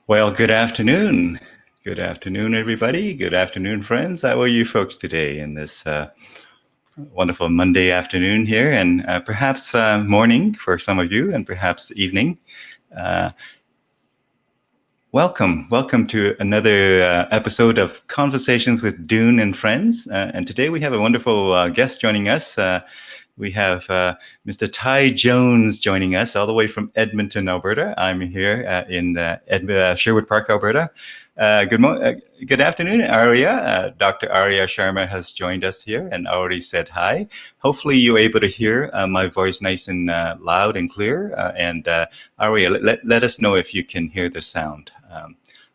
Well, good afternoon. Good afternoon, everybody. Good afternoon, friends. How are you folks today in this wonderful Monday afternoon here, and perhaps morning for some of you, and perhaps evening? Uh, welcome to another episode of Conversations with Dune and Friends. And today we have a wonderful guest joining us. We have Mr. Tye Jones joining us all the way from Edmonton, Alberta. I'm here in Sherwood Park, Alberta. Good afternoon, Arya. Dr. Arya Sharma has joined us here and already said hi. Hopefully, you're able to hear my voice nice and loud and clear. And Arya, let us know if you can hear the sound.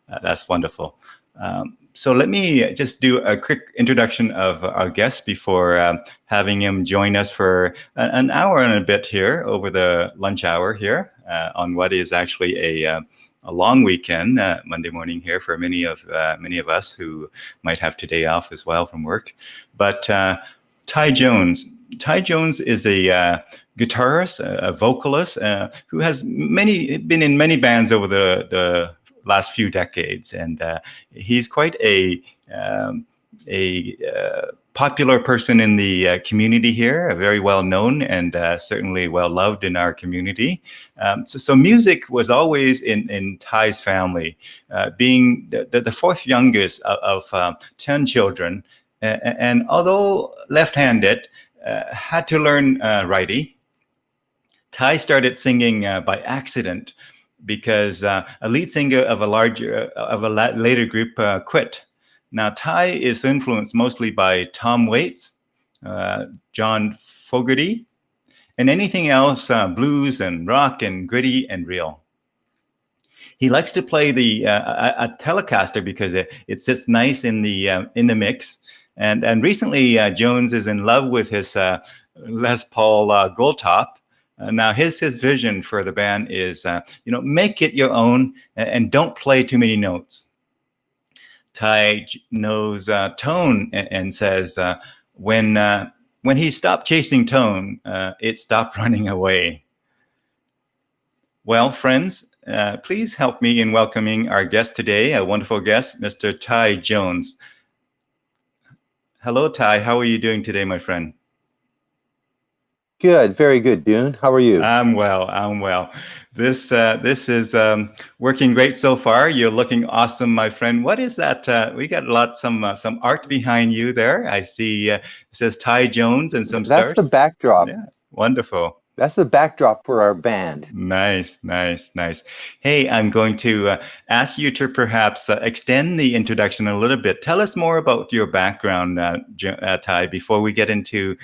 That's wonderful. So let me just do a quick introduction of our guest before having him join us for an hour and a bit here over the lunch hour here on what is actually a long weekend, Monday morning here for many of us who might have today off as well from work. But Tye Jones. Tye Jones is a guitarist, a vocalist who has been in many bands over the last few decades, and he's quite a popular person in the community here, very well known and certainly well loved in our community. So music was always in Tye's family, being the fourth youngest of 10 children, and although left-handed, had to learn righty. Tye started singing by accident because a lead singer of a later group quit. Now Tye is influenced mostly by Tom Waits, John Fogerty, and anything else blues and rock and gritty and real. He likes to play the a Telecaster because it sits nice in the mix. And recently Jones is in love with his Les Paul Goldtop. Now his vision for the band is, make it your own and don't play too many notes. Tye knows tone and says when he stopped chasing tone, it stopped running away. Well, friends, please help me in welcoming our guest today, a wonderful guest, Mr. Tye Jones. Hello, Tye. How are you doing today, my friend? Good, very good, Dune. How are you? I'm well. This is working great so far. You're looking awesome, my friend. What is that? We got some art behind you there. I see it says Tye Jones and some That's the stars. backdrop. Yeah, wonderful. That's the backdrop for our band. Nice. Hey, I'm going to ask you to perhaps extend the introduction a little bit. Tell us more about your background, Tye, before we get into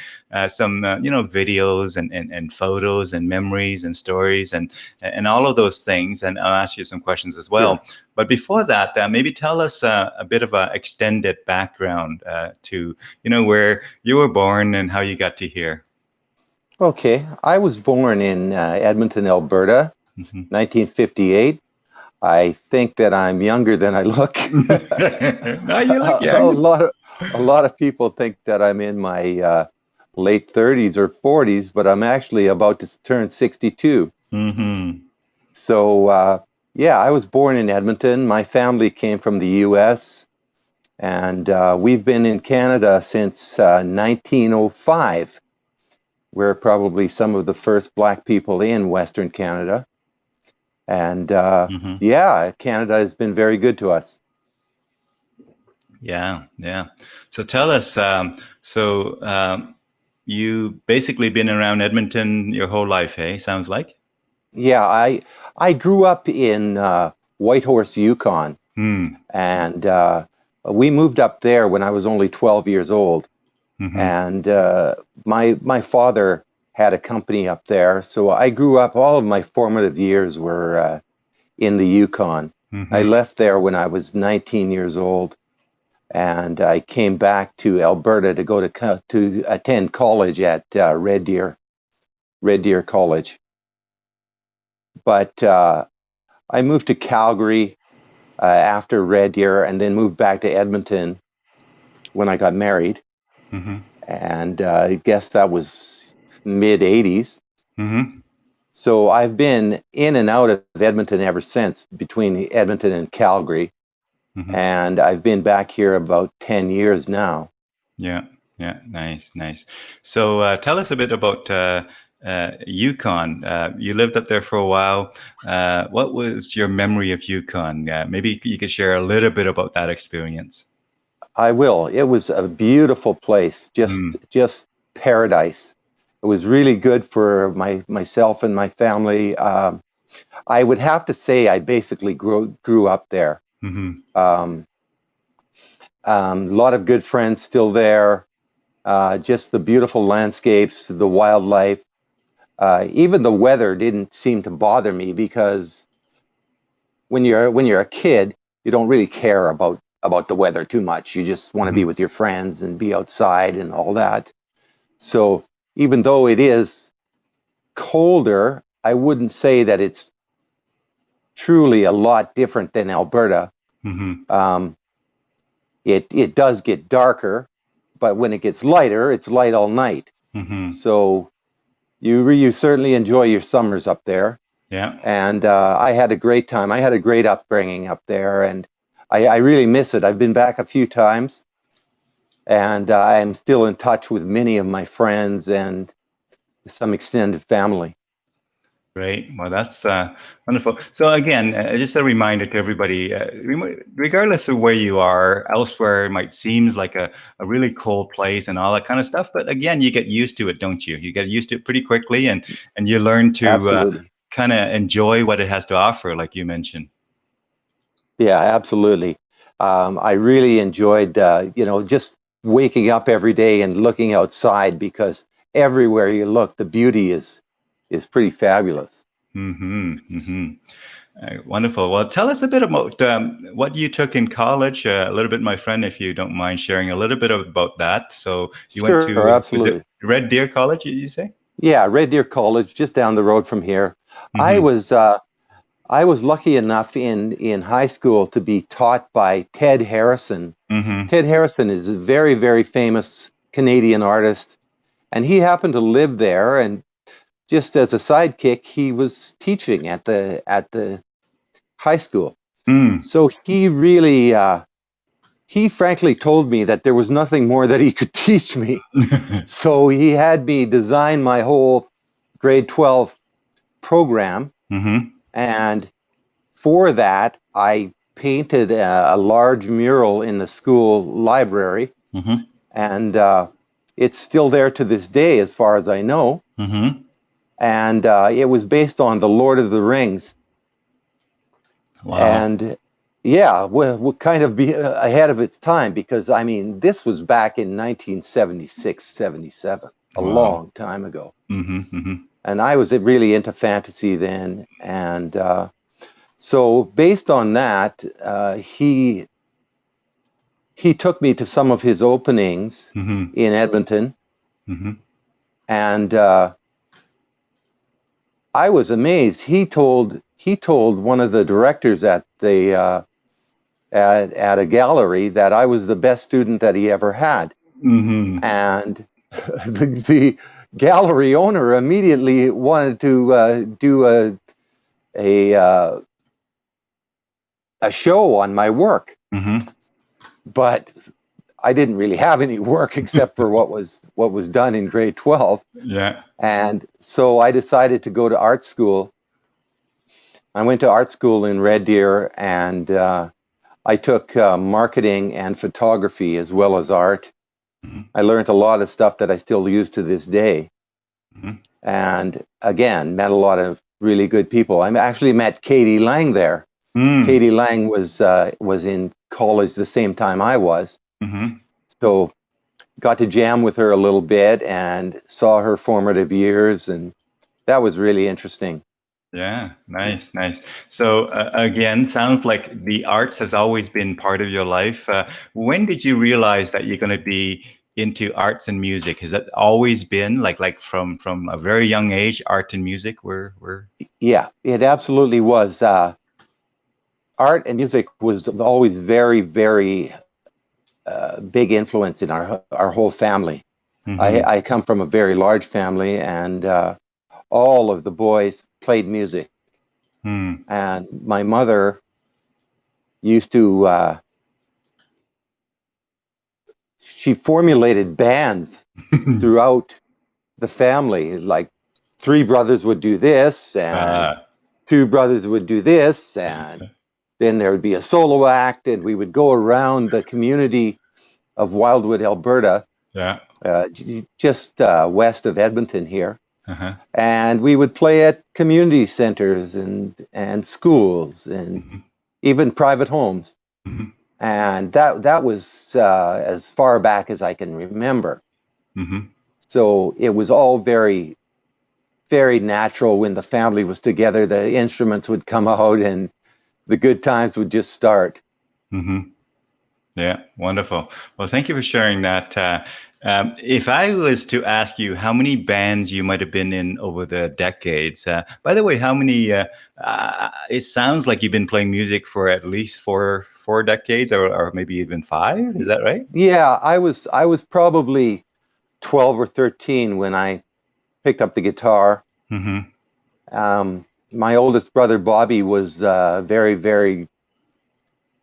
some, videos and photos and memories and stories and all of those things. And I'll ask you some questions as well. Sure. But before that, maybe tell us a bit of an extended background to, where you were born and how you got to here. Okay, I was born in Edmonton, Alberta, 1958. I think that I'm younger than I look. No, you look young. A lot of people think that I'm in my late 30s or 40s, but I'm actually about to turn 62. So, I was born in Edmonton. My family came from the U.S., and we've been in Canada since 1905. We're probably some of the first Black people in Western Canada. And Canada has been very good to us. Yeah. So tell us, you basically been around Edmonton your whole life, hey? Sounds like? Yeah, I grew up in Whitehorse, Yukon. And we moved up there when I was only 12 years old. And my father had a company up there, so I grew up. All of my formative years were in the Yukon. I left there when I was 19 years old, and I came back to Alberta to go to attend college at Red Deer College. But I moved to Calgary after Red Deer, and then moved back to Edmonton when I got married. And I guess that was mid 80s. So I've been in and out of Edmonton ever since, between Edmonton and Calgary. Hmm. And I've been back here about 10 years now. Yeah, yeah, nice, nice. So tell us a bit about Yukon. You lived up there for a while. What was your memory of Yukon? Maybe you could share a little bit about that experience. I will. It was a beautiful place, Mm, just paradise. It was really good for myself and my family. I would have to say I basically grew up there. hmm. Um, a lot of good friends still there. Just the beautiful landscapes, the wildlife. Even the weather didn't seem to bother me, because when you're a kid, you don't really care about the weather too much. You just want to be Hmm. with your friends and be outside and all that. So even though it is colder, I wouldn't say that it's truly a lot different than Alberta. Hmm. Um, it does get darker, but when it gets lighter, it's light all night. Hmm. So you certainly enjoy your summers up there. Yeah. And I had a great time. I had a great upbringing up there, and I really miss it. I've been back a few times, and I'm still in touch with many of my friends and some extended family. Great. Well, that's wonderful. So again, just a reminder to everybody, regardless of where you are, elsewhere it might seems like a really cold place and all that kind of stuff. But again, you get used to it, don't you? You get used to it pretty quickly, and you learn to Absolutely. kind of enjoy what it has to offer, like you mentioned. Yeah, absolutely. I really enjoyed, just waking up every day and looking outside, because everywhere you look, the beauty is pretty fabulous. Hmm. Hmm. Wonderful. Well, tell us a bit about what you took in college. A little bit, my friend, if you don't mind sharing a little bit about that. So you went Sure, to, was it absolutely. Red Deer College, did you say? Yeah, Red Deer College, just down the road from here. I Hmm. was uh, I was lucky enough in high school to be taught by Ted Harrison. Hmm. Ted Harrison is a very, very famous Canadian artist, and he happened to live there. And just as a sidekick, he was teaching at the high school. Mm. So he frankly told me that there was nothing more that he could teach me. So he had me design my whole grade 12 program, Hmm. and for that, I painted a large mural in the school library, Hmm. and it's still there to this day, as far as I know. Hmm. And it was based on the Lord of the Rings. Wow. And yeah, we'll kind of be ahead of its time, because I mean, this was back in 1976, 77, a Wow. long time ago. Hmm. Hmm. And I was really into fantasy then. And so based on that, he took me to some of his openings Hmm. in Edmonton, Hmm. and I was amazed. He told one of the directors at a gallery that I was the best student that he ever had, Hmm. and the gallery owner immediately wanted to do a uh, a show on my work, Hmm. but I didn't really have any work except for what was done in grade 12. Yeah. And so I decided to go to art school. I went to art school in Red Deer, and I took marketing and photography as well as art. Hmm. I learned a lot of stuff that I still use to this day. Hmm. And again, met a lot of really good people. I actually met Katie Lang there. Mm. Katie Lang was in college the same time I was. Hmm. So got to jam with her a little bit and saw her formative years, and that was really interesting. Yeah, nice, nice. So again, sounds like the arts has always been part of your life. When did you realize that you're going to be into arts and music? Has that always been like from a very young age, art and music were Yeah, it absolutely was. Art and music was always very, very big influence in our whole family. Hmm. I come from a very large family, and all of the boys played music. Hmm. And my mother used to, she formulated bands throughout the family. Like 3 brothers would do this, and Ah, 2 brothers would do this, and then there would be a solo act, and we would go around the community of Wildwood, Alberta, yeah. just west of Edmonton here. Uh-huh. And we would play at community centers and schools and Mhm. even private homes. Mhm. And that was as far back as I can remember. Mhm. So it was all very, very natural when the family was together. The instruments would come out and the good times would just start. Mhm. Yeah, wonderful. Well, thank you for sharing that. If I was to ask you how many bands you might have been in over the decades, by the way, how many? It sounds like you've been playing music for at least four decades, or maybe even 5. Is that right? Yeah, I was probably 12 or 13 when I picked up the guitar. Mm-hmm. My oldest brother Bobby was a very, very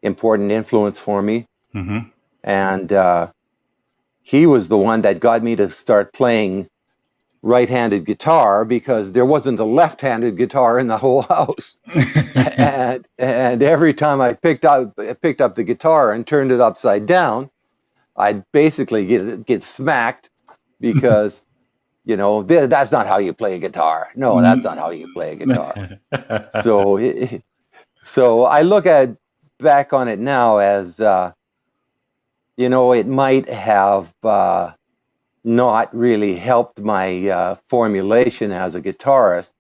important influence for me, Mm-hmm. and he was the one that got me to start playing right-handed guitar because there wasn't a left-handed guitar in the whole house. And every time I picked up the guitar and turned it upside down, I'd basically get smacked because that's not how you play a guitar. No, that's not how you play a guitar. So so I look back on it now as it might have not really helped my formulation as a guitarist,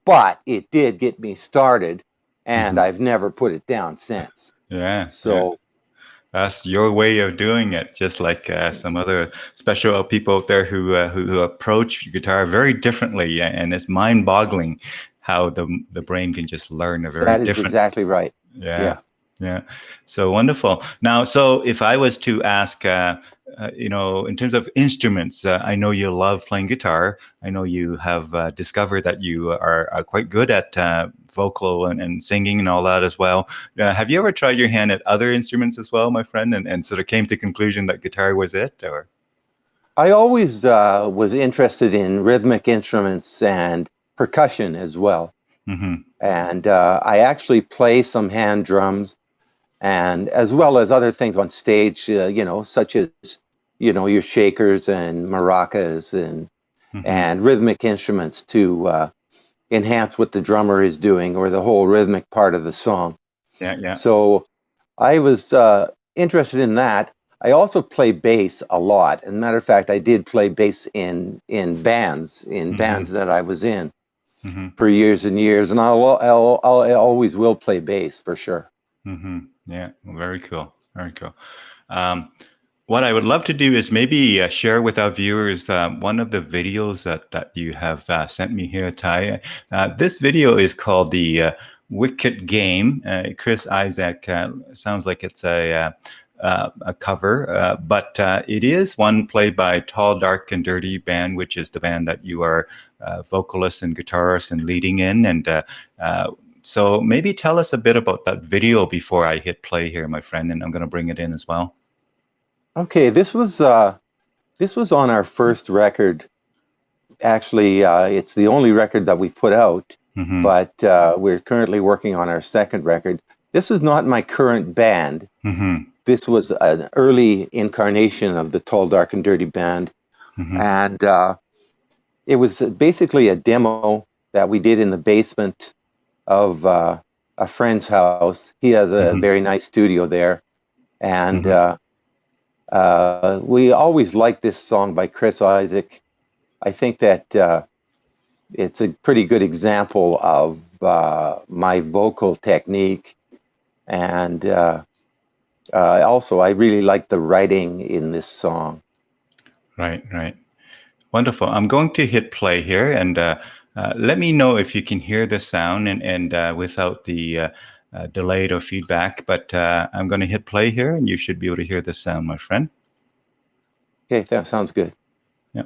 but it did get me started, and Mhm. I've never put it down since. Yeah, yeah. So That's your way of doing it, just like some other special people out there who approach guitar very differently, and it's mind-boggling how the brain can just learn a very that is different. exactly right. Yeah, Yeah. yeah. So wonderful. Now, so if I was to ask, in terms of instruments, I know you love playing guitar. I know you have discovered that you are quite good at vocal and singing and all that as well. Have you ever tried your hand at other instruments as well, my friend, and sort of came to the conclusion that guitar was it, or? I always was interested in rhythmic instruments and percussion as well. Mm-hmm. And I actually play some hand drums and as well as other things on stage, such as, your shakers and maracas Mm-hmm. and rhythmic instruments to enhance what the drummer is doing or the whole rhythmic part of the song. Yeah, yeah. So I was interested in that. I also play bass a lot. As a matter of fact, I did play bass in bands Mm-hmm. that I was in Mm-hmm. for years and years, and I always will play bass for sure. Mm-hmm. Yeah, very cool. Very cool. Um, what I would love to do is maybe share with our viewers one of the videos that you have sent me here, Tye. This video is called the Wicked Game. Chris Isaac sounds like it's a cover, but it is one played by Tall, Dark, and Dirty Band, which is the band that you are vocalist and guitarist and leading in. And so maybe tell us a bit about that video before I hit play here, my friend, and I'm going to bring it in as well. Okay, this was on our first record. Actually, it's the only record that we've put out, Mm-hmm. but we're currently working on our second record. This is not my current band. Mm-hmm. This was an early incarnation of the Tall, Dark, and Dirty Band, Mm-hmm. and it was basically a demo that we did in the basement of a friend's house. He has a Mm-hmm. very nice studio there, and Mm-hmm. we always liked this song by Chris Isaac. I think that it's a pretty good example of my vocal technique, and also I really like the writing in this song. Right, right. Wonderful. I'm going to hit play here, and let me know if you can hear the sound and without the delayed or feedback. But I'm going to hit play here, and you should be able to hear the sound, my friend. Okay, that sounds good. Yeah.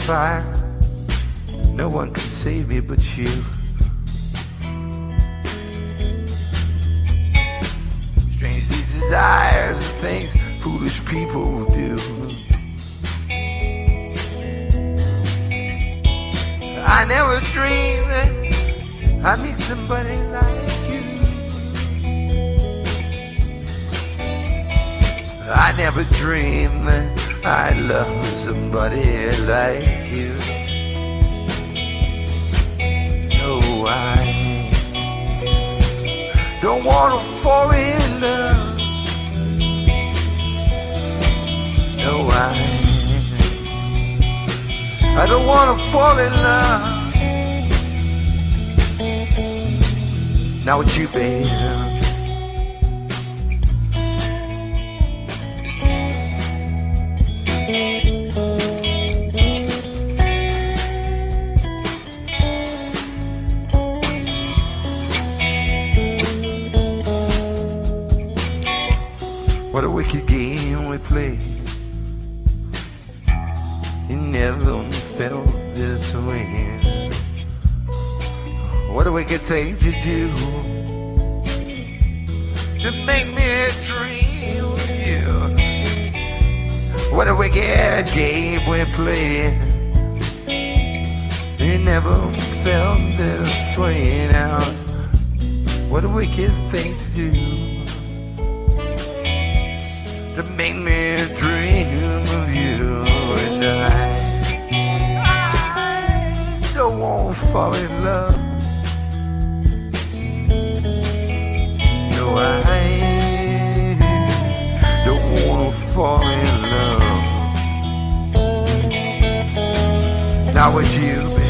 fire. No one can save me but you. Strange these desires and things foolish people do. I never dreamed that I'd meet somebody like you. I never dreamed that I'd love somebody like you. No, I don't want to fall in love. No, I don't want to fall in love. Now with you, babe. What a wicked game we play. You never felt this way. What a wicked thing to do, to make me dream of you. What a wicked game we play. You never felt this way now. What a wicked thing to do, to make me dream of you. And I don't want to fall in love. No, I don't want to fall in love. Not with you, baby.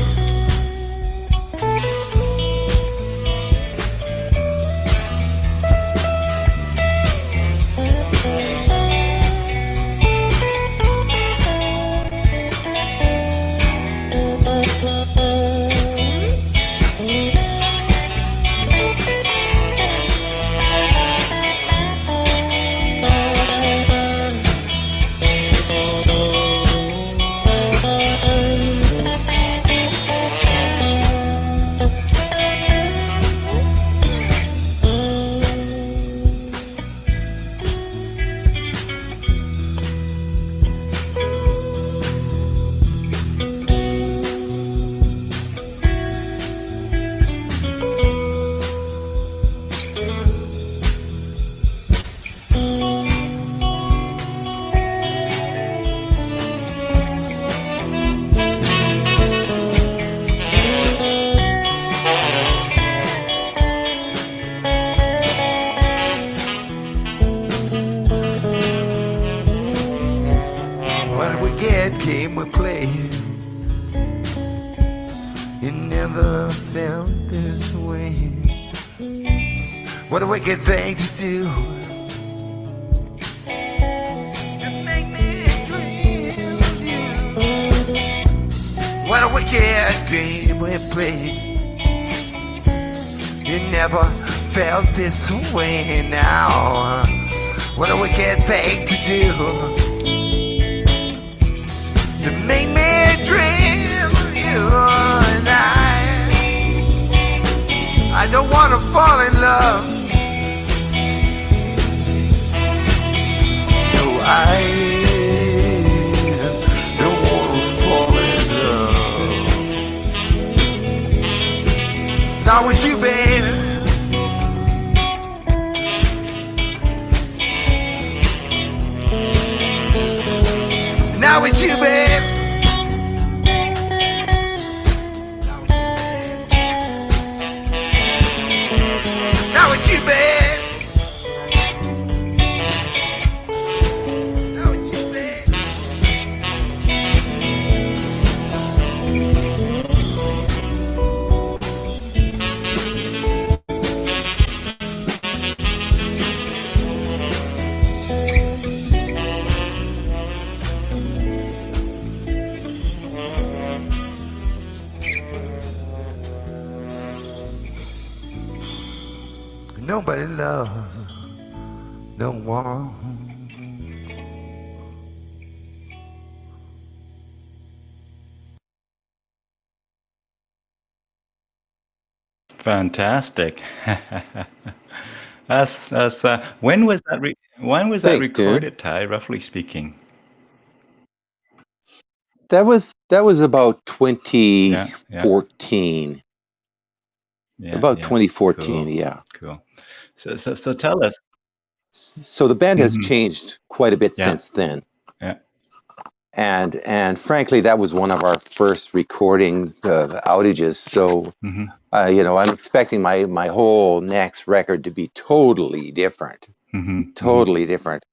Game we play. You never felt this way. What a wicked thing to do, to make me dream of you. What a wicked game we play. You never felt this way now. What a wicked thing to do, to make me dream of you. And I don't want to fall in love. No, I don't want to fall in love. Not with you, baby. Not with you, babe. Not with you, babe. Not with you, babe. Nobody loves no one. Fantastic. That's when was that when was that Thanks, Dune. recorded, Ty, roughly speaking? That was about Yeah, yeah, 2014. yeah, About yeah. 2014, Cool, yeah. cool. So tell us. So the band has Mhm. changed quite a bit Yeah, since then. yeah. And frankly, that was one of our first recording outages. So Hmm. I'm expecting my whole next record to be totally different, Hmm. Hmm. totally different.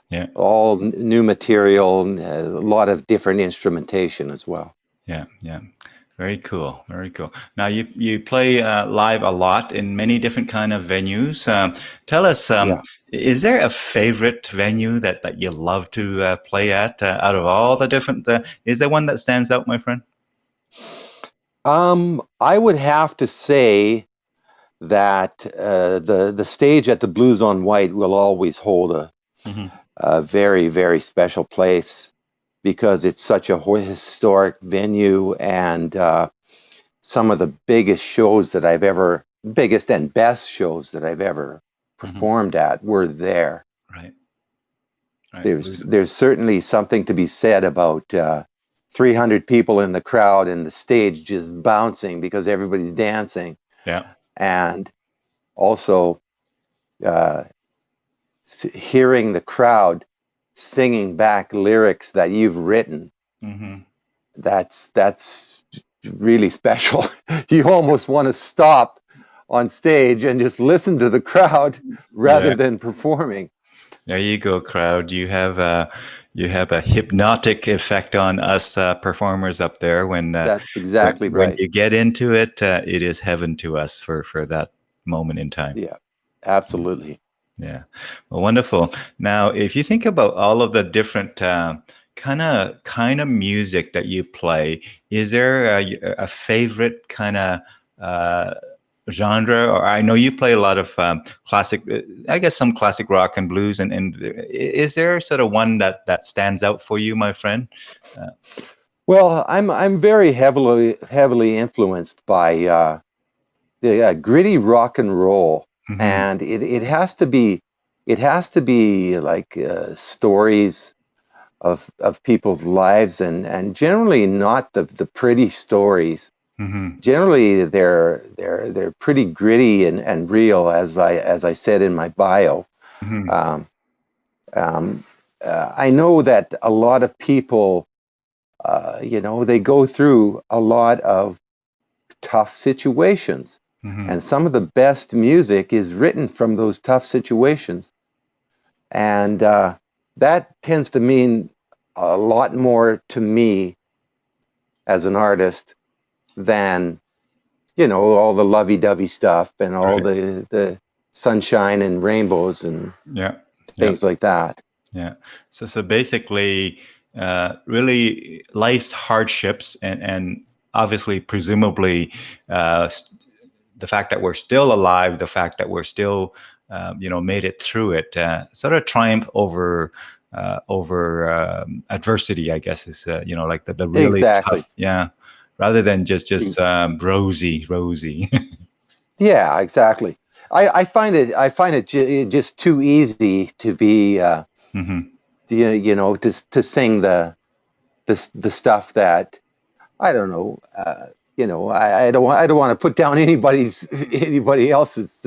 Yeah, All new material, a lot of different instrumentation as well. yeah, yeah. Very cool, very cool. Now you play live a lot in many different kind of venues. Tell us, Yeah. is there a favorite venue that you love to play at out of all the different? Is there one that stands out, my friend? I would have to say that the stage at the Blues on White will always hold Hmm. a very, very special place because it's such a historic venue, and some of the biggest and best shows that I've ever Hmm. performed at were there. Right, right. There's certainly something to be said about 300 people in the crowd and the stage just bouncing because everybody's dancing, Yeah. and also uh, hearing the crowd singing back lyrics that you've written. Hmm. That's really special. You almost want to stop on stage and just listen to the crowd rather Yeah. than performing. There you go, crowd. You have a hypnotic effect on us performers up there That's exactly when right. you get into it. It is heaven to us for that moment in time. Yeah, absolutely. Yeah, well, wonderful. Now, if you think about all of the different kind of music that you play, is there a favorite kind of uh, genre? Or I know you play a lot of classic, I guess some classic rock and blues, and is there sort of one that stands out for you, my friend? Well, I'm very heavily influenced by the gritty rock and roll, Hmm. and it has to be like stories of people's lives, and generally not the pretty stories. Hmm. Generally, they're pretty gritty and real, as I said in my bio. Hmm. Um, um, I know that a lot of people, they go through a lot of tough situations, Hmm. and some of the best music is written from those tough situations, and that tends to mean a lot more to me as an artist than all the lovey-dovey stuff and all Right. the sunshine and rainbows and Yeah. Yeah. things like that. Yeah. So basically, really life's hardships and obviously, presumably, the fact that we're still alive, the fact that we're still, made it through it, sort of triumph over adversity, I guess is, like the really Exactly. tough, yeah, rather than just rosy. Yeah, exactly. I find it just too easy to be Hmm. to sing the stuff that I don't know. I don't want to put down anybody else's.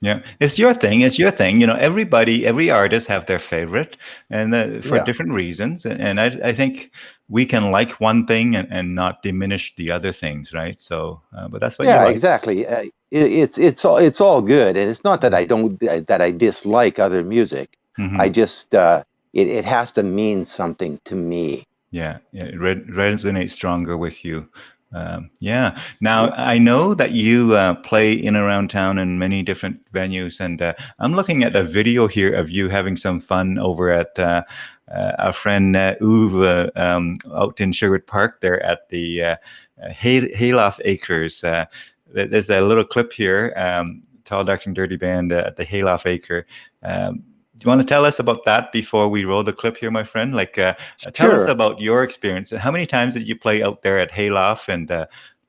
Yeah, it's your thing. It's your thing. Every artist have their favorite, and for Yeah, different reasons. And I think we can like one thing and not diminish the other things, right? So, but that's what you yeah, like. exactly. It's all good, and it's not that I dislike other music. I Hmm. just it has to mean something to me. Yeah, yeah, it resonates stronger with you. Yeah. Now Yeah, I know that you play in around town in many different venues, and I'm looking at a video here of you having some fun over at our friend Uwe out in Sherwood Park there at the Hayloft Acres. There's a little clip here. Tall, Dark, and Dirty Band at the Hayloft Acre. Do you want to tell us about that before we roll the clip here, my friend? Like, tell us sure. about your experience. How many times did you play out there at Hayloft? And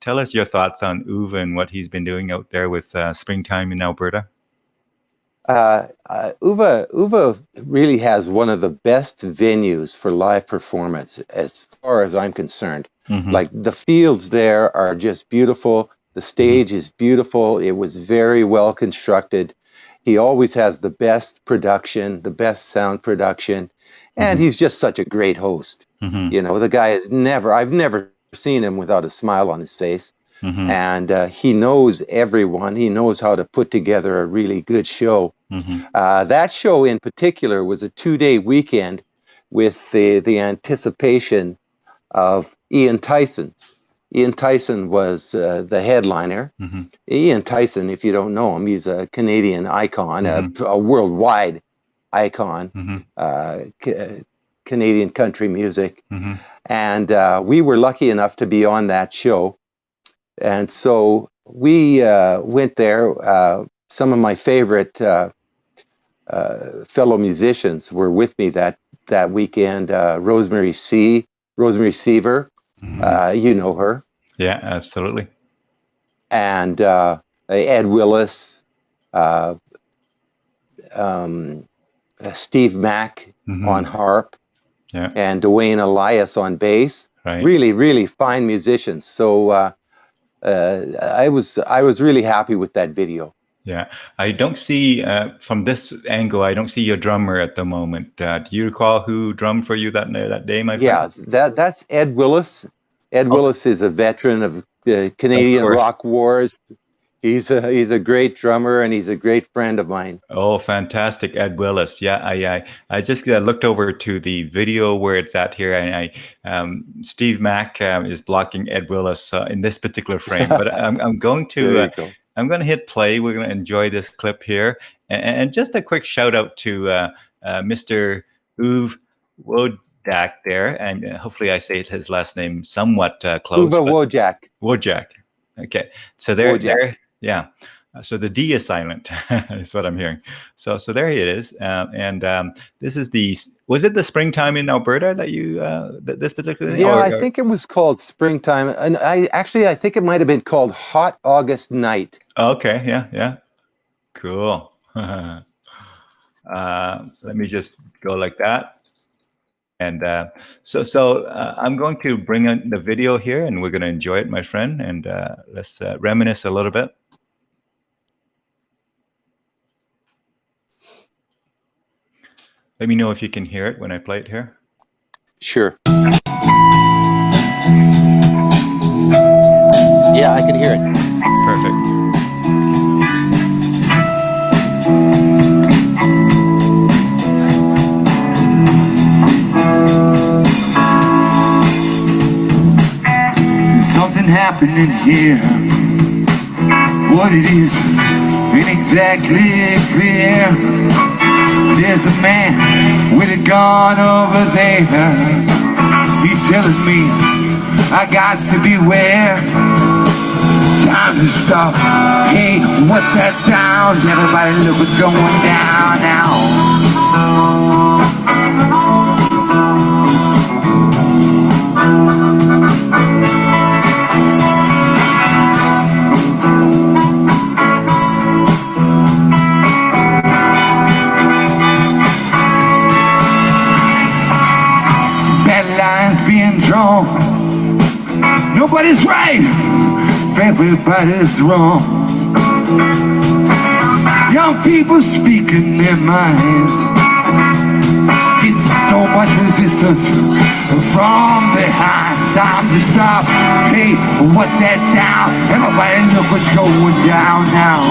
tell us your thoughts on Uwe and what he's been doing out there with Springtime in Alberta. Uwe really has one of the best venues for live performance, as far as I'm concerned. Like the fields there are just beautiful. The stage is beautiful. It was very well constructed. He always has the best production, the best sound production, and he's just such a great host. You know, the guy I've never seen him without a smile on his face. And he knows everyone. He knows how to put together a really good show. That show in particular was a 2-day weekend with the anticipation of Ian Tyson. Ian Tyson was the headliner. Ian Tyson, if you don't know him, he's a Canadian icon, a worldwide icon, Canadian country music. And we were lucky enough to be on that show. And so we went there. Some of my favorite fellow musicians were with me that weekend. Rosemary Seaver, you know her. Yeah, absolutely. And Ed Willis, Steve Mack on harp, and Dwayne Elias on bass. Right. Really, really fine musicians. So I was really happy with that video. Yeah, I don't see from this angle. I don't see your drummer at the moment. Do you recall who drummed for you that day, my friend? Yeah, that's Ed Willis. Ed Willis is a veteran of the Canadian rock wars. He's a great drummer, and he's a great friend of mine. Oh, fantastic, Ed Willis. Yeah, I just looked over to the video where it's at here, and Steve Mack is blocking Ed Willis in this particular frame. But I'm going to hit play. We're going to enjoy this clip here, and just a quick shout out to Mr. Uwe Wojak there, and hopefully I say his last name somewhat close. Uwe Wojak. Wojak. Okay, so there. Yeah. So the D is silent is what I'm hearing. So there it is. And this is was it the Springtime in Alberta that you, this particular thing? Yeah, I think it was called Springtime. And I think it might have been called Hot August Night. Okay. Yeah. Cool. Let me just go like that. And so I'm going to bring in the video here, and we're going to enjoy it, my friend. And let's reminisce a little bit. Let me know if you can hear it when I play it here. Sure. Yeah, I can hear it. Perfect. Something happening here. What it is ain't exactly clear. There's a man with a gun over there. He's telling me I got to beware. Time to stop. Hey, what's that sound? Everybody look what's going down now. Being drawn. Nobody's right, everybody's wrong. Young people speaking their minds, getting so much resistance from behind. Time to stop. Hey, what's that sound? Everybody look what's going down now.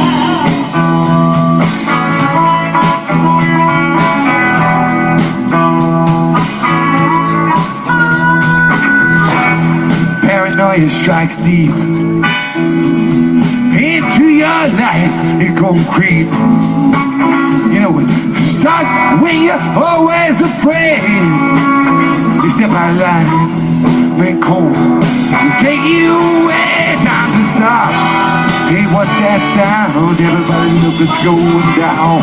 Paranoia strikes deep into your life. It gon' creep. You know it starts when you're always afraid. You step out of line, make cold, take you away. Time to stop. Hey, what's that sound? Everybody look what's going down.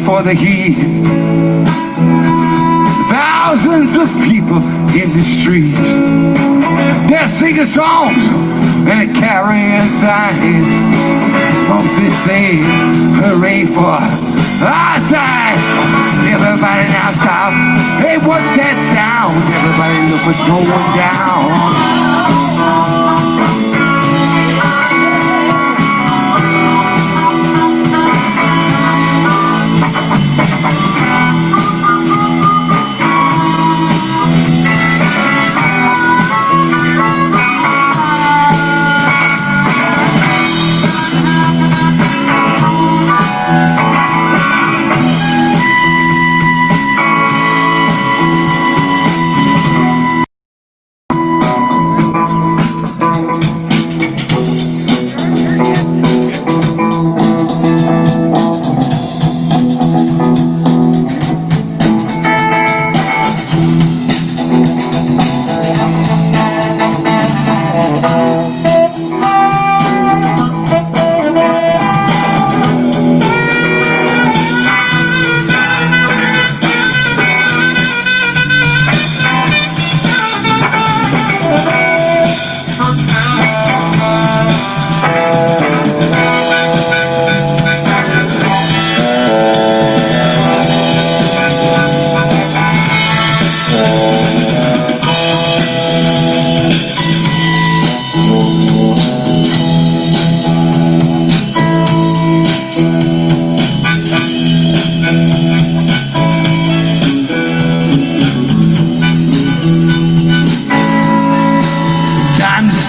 for the heat. Thousands of people in the streets, they're singing songs and carrying signs. Folks they say hooray for our side. Everybody now stop. Hey, what's that sound? Everybody look what's going down.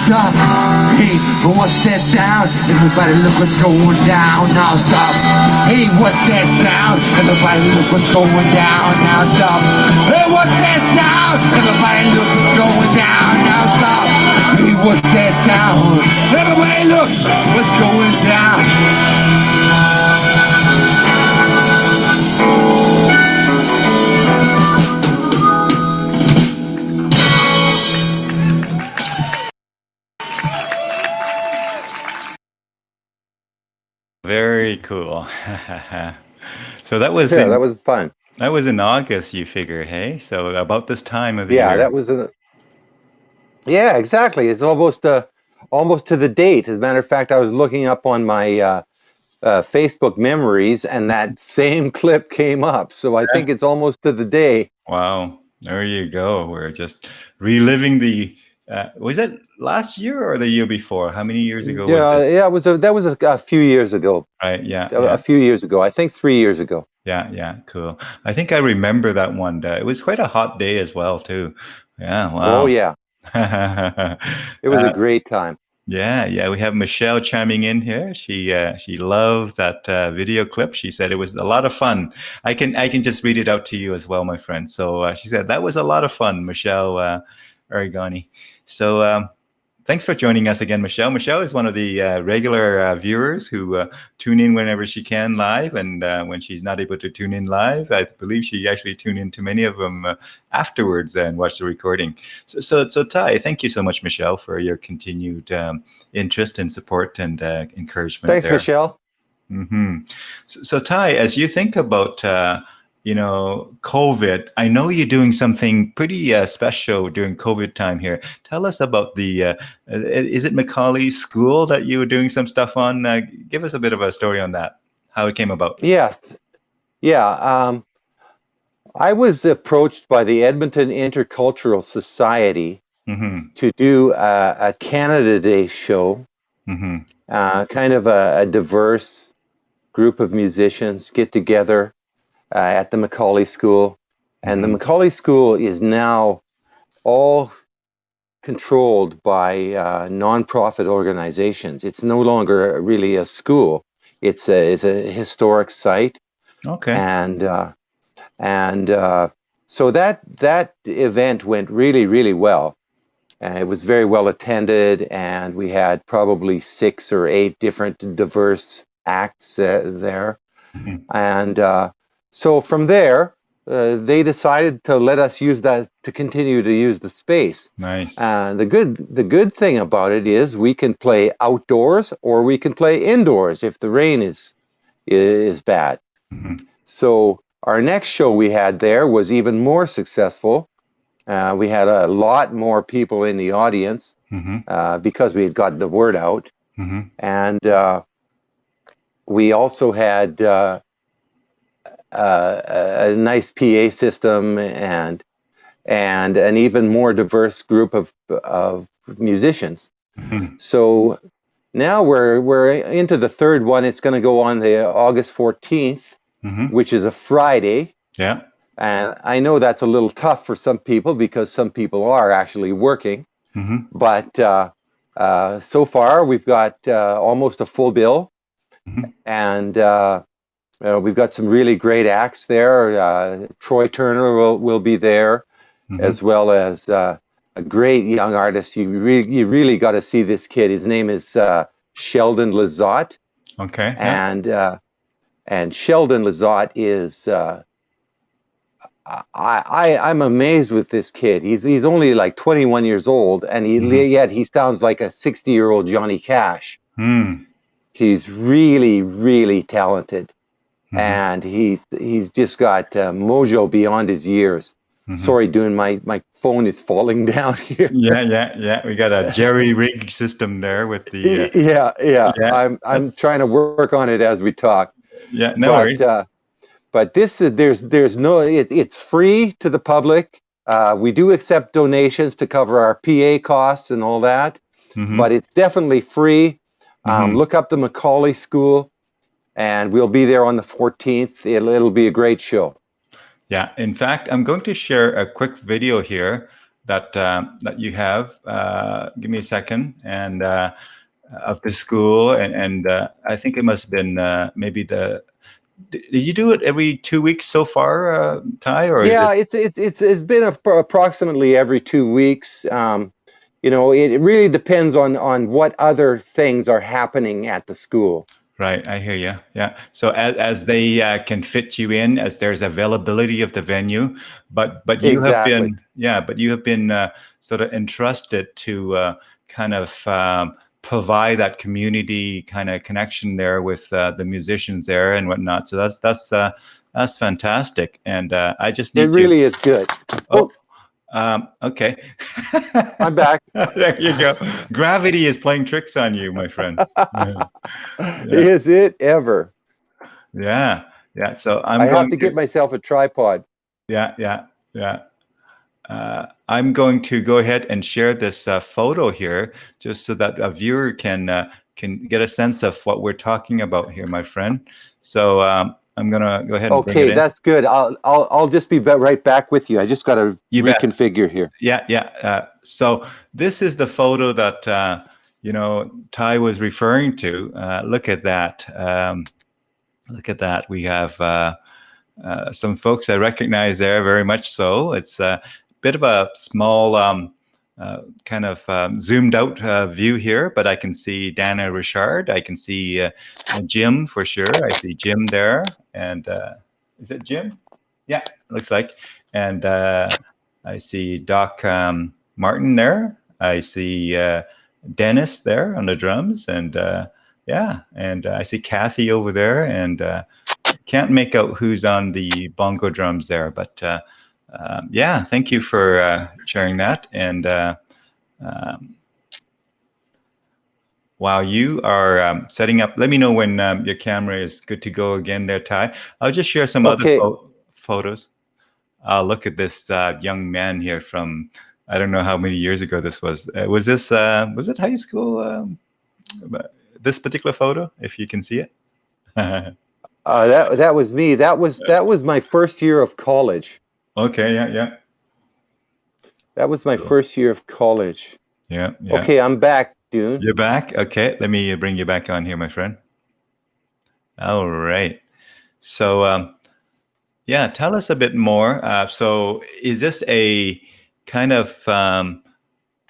Stop. Hey, what's that sound? Everybody look what's going down. Now stop. Hey, what's that sound? Everybody look what's going down. Now stop. Hey, what's that sound? Everybody look what's going down. Now stop. Hey, what's that sound? Everybody look what's going down. Very cool. So that was that was fun. That was in August, you figure, hey? So about this time of the Yeah, year. that was yeah, exactly. It's almost to the date. As a matter of fact, I was looking up on my Facebook memories, and that same clip came up. So I think it's almost to the day. Wow, there you go. We're just reliving the. Was it last year or the year before? How many years ago was it? Yeah, that was a few years ago. Right. Yeah. A few years ago. I think 3 years ago. Yeah. Cool. I think I remember that one. It was quite a hot day as well, too. Yeah. Wow. Oh yeah. It was a great time. Yeah. We have Michelle chiming in here. She loved that video clip. She said it was a lot of fun. I can just read it out to you as well, my friend. So she said that was a lot of fun, Michelle Arigani. So thanks for joining us again, Michelle. Michelle is one of the regular viewers who tune in whenever she can live, and when she's not able to tune in live, I believe she actually tuned in to many of them afterwards and watch the recording. So Tye, thank you so much, Michelle, for your continued interest and support and encouragement. Thanks, Michelle. Mm-hmm. So Tye, as you think about COVID, I know you're doing something pretty special during COVID time here. Tell us about the, is it Macaulay School that you were doing some stuff on? Give us a bit of a story on that, how it came about. Yes. Yeah. I was approached by the Edmonton Intercultural Society to do a Canada Day show, kind of a diverse group of musicians get together at the Macaulay School. And the Macaulay School is now all controlled by nonprofit organizations. It's no longer really a school. It's a historic site. Okay. And so that event went really, really well. It was very well attended, and we had probably 6 or 8 different diverse acts there. And so from there, they decided to let us use that, to continue to use the space. Nice. The good thing about it is we can play outdoors or we can play indoors if the rain is bad. So our next show we had there was even more successful. We had a lot more people in the audience because we had got the word out. And we also had a nice PA system and an even more diverse group of musicians. So now we're into the third one. It's going to go on the August 14th, which is a Friday. Yeah. And I know that's a little tough for some people because some people are actually working. But so far we've got almost a full bill. And we've got some really great acts there. Troy Turner will be there, as well as a great young artist. You really got to see this kid. His name is Sheldon Lizotte. Okay. And Sheldon Lizotte is I'm amazed with this kid. He's only like 21 years old, and yet he sounds like a 60-year-old Johnny Cash. He's really, really talented, and he's just got mojo beyond his years. Sorry, Dune, my phone is falling down here. Yeah. We got a jerry rig system there with the. I'm trying to work on it as we talk. Yeah, no worries. But this is there's no it's free to the public. We do accept donations to cover our PA costs and all that, but it's definitely free. Look up the Macaulay School, and we'll be there on the 14th. It'll be a great show. Yeah, in fact, I'm going to share a quick video here that you have. Give me a second, and of the school, and I think it must have been maybe the. Did you do it every 2 weeks so far, Tye? Or yeah, it's been approximately every 2 weeks. It really depends on what other things are happening at the school. Right, I hear you. Yeah. So as they can fit you in, as there's availability of the venue, but you have been sort of entrusted to kind of provide that community kind of connection there with the musicians there and whatnot. So that's fantastic, and I just need. It really is good. Okay. I'm back. There you go. Gravity is playing tricks on you, my friend. Is it ever? Yeah. So I have to get myself a tripod. Yeah. I'm going to go ahead and share this photo here, just so that a viewer can get a sense of what we're talking about here, my friend. So I'm gonna go ahead and bring it in. That's good. I'll just be right back with you. I just got to reconfigure here. Yeah. So this is the photo that Tye was referring to. Look at that. We have some folks I recognize there, very much so. It's a bit of a small kind of zoomed out view here, but I can see Dana Richard. I can see Jim for sure. I see Jim there. And is it Jim? Yeah, looks like. And I see Doc Martin there. I see Dennis there on the drums. And and I see Kathy over there. And can't make out who's on the bongo drums there. But thank you for sharing that. And while you are setting up, let me know when your camera is good to go again there, Tye. I'll just share some other photos. Look at this young man here from, I don't know how many years ago this was. Was it high school? This particular photo, if you can see it. That was me. That was my first year of college. Okay, yeah. That was my first year of college. Yeah. Okay, I'm back, Dune. You're back? Okay, let me bring you back on here, my friend. All right. So, tell us a bit more. So is this a kind of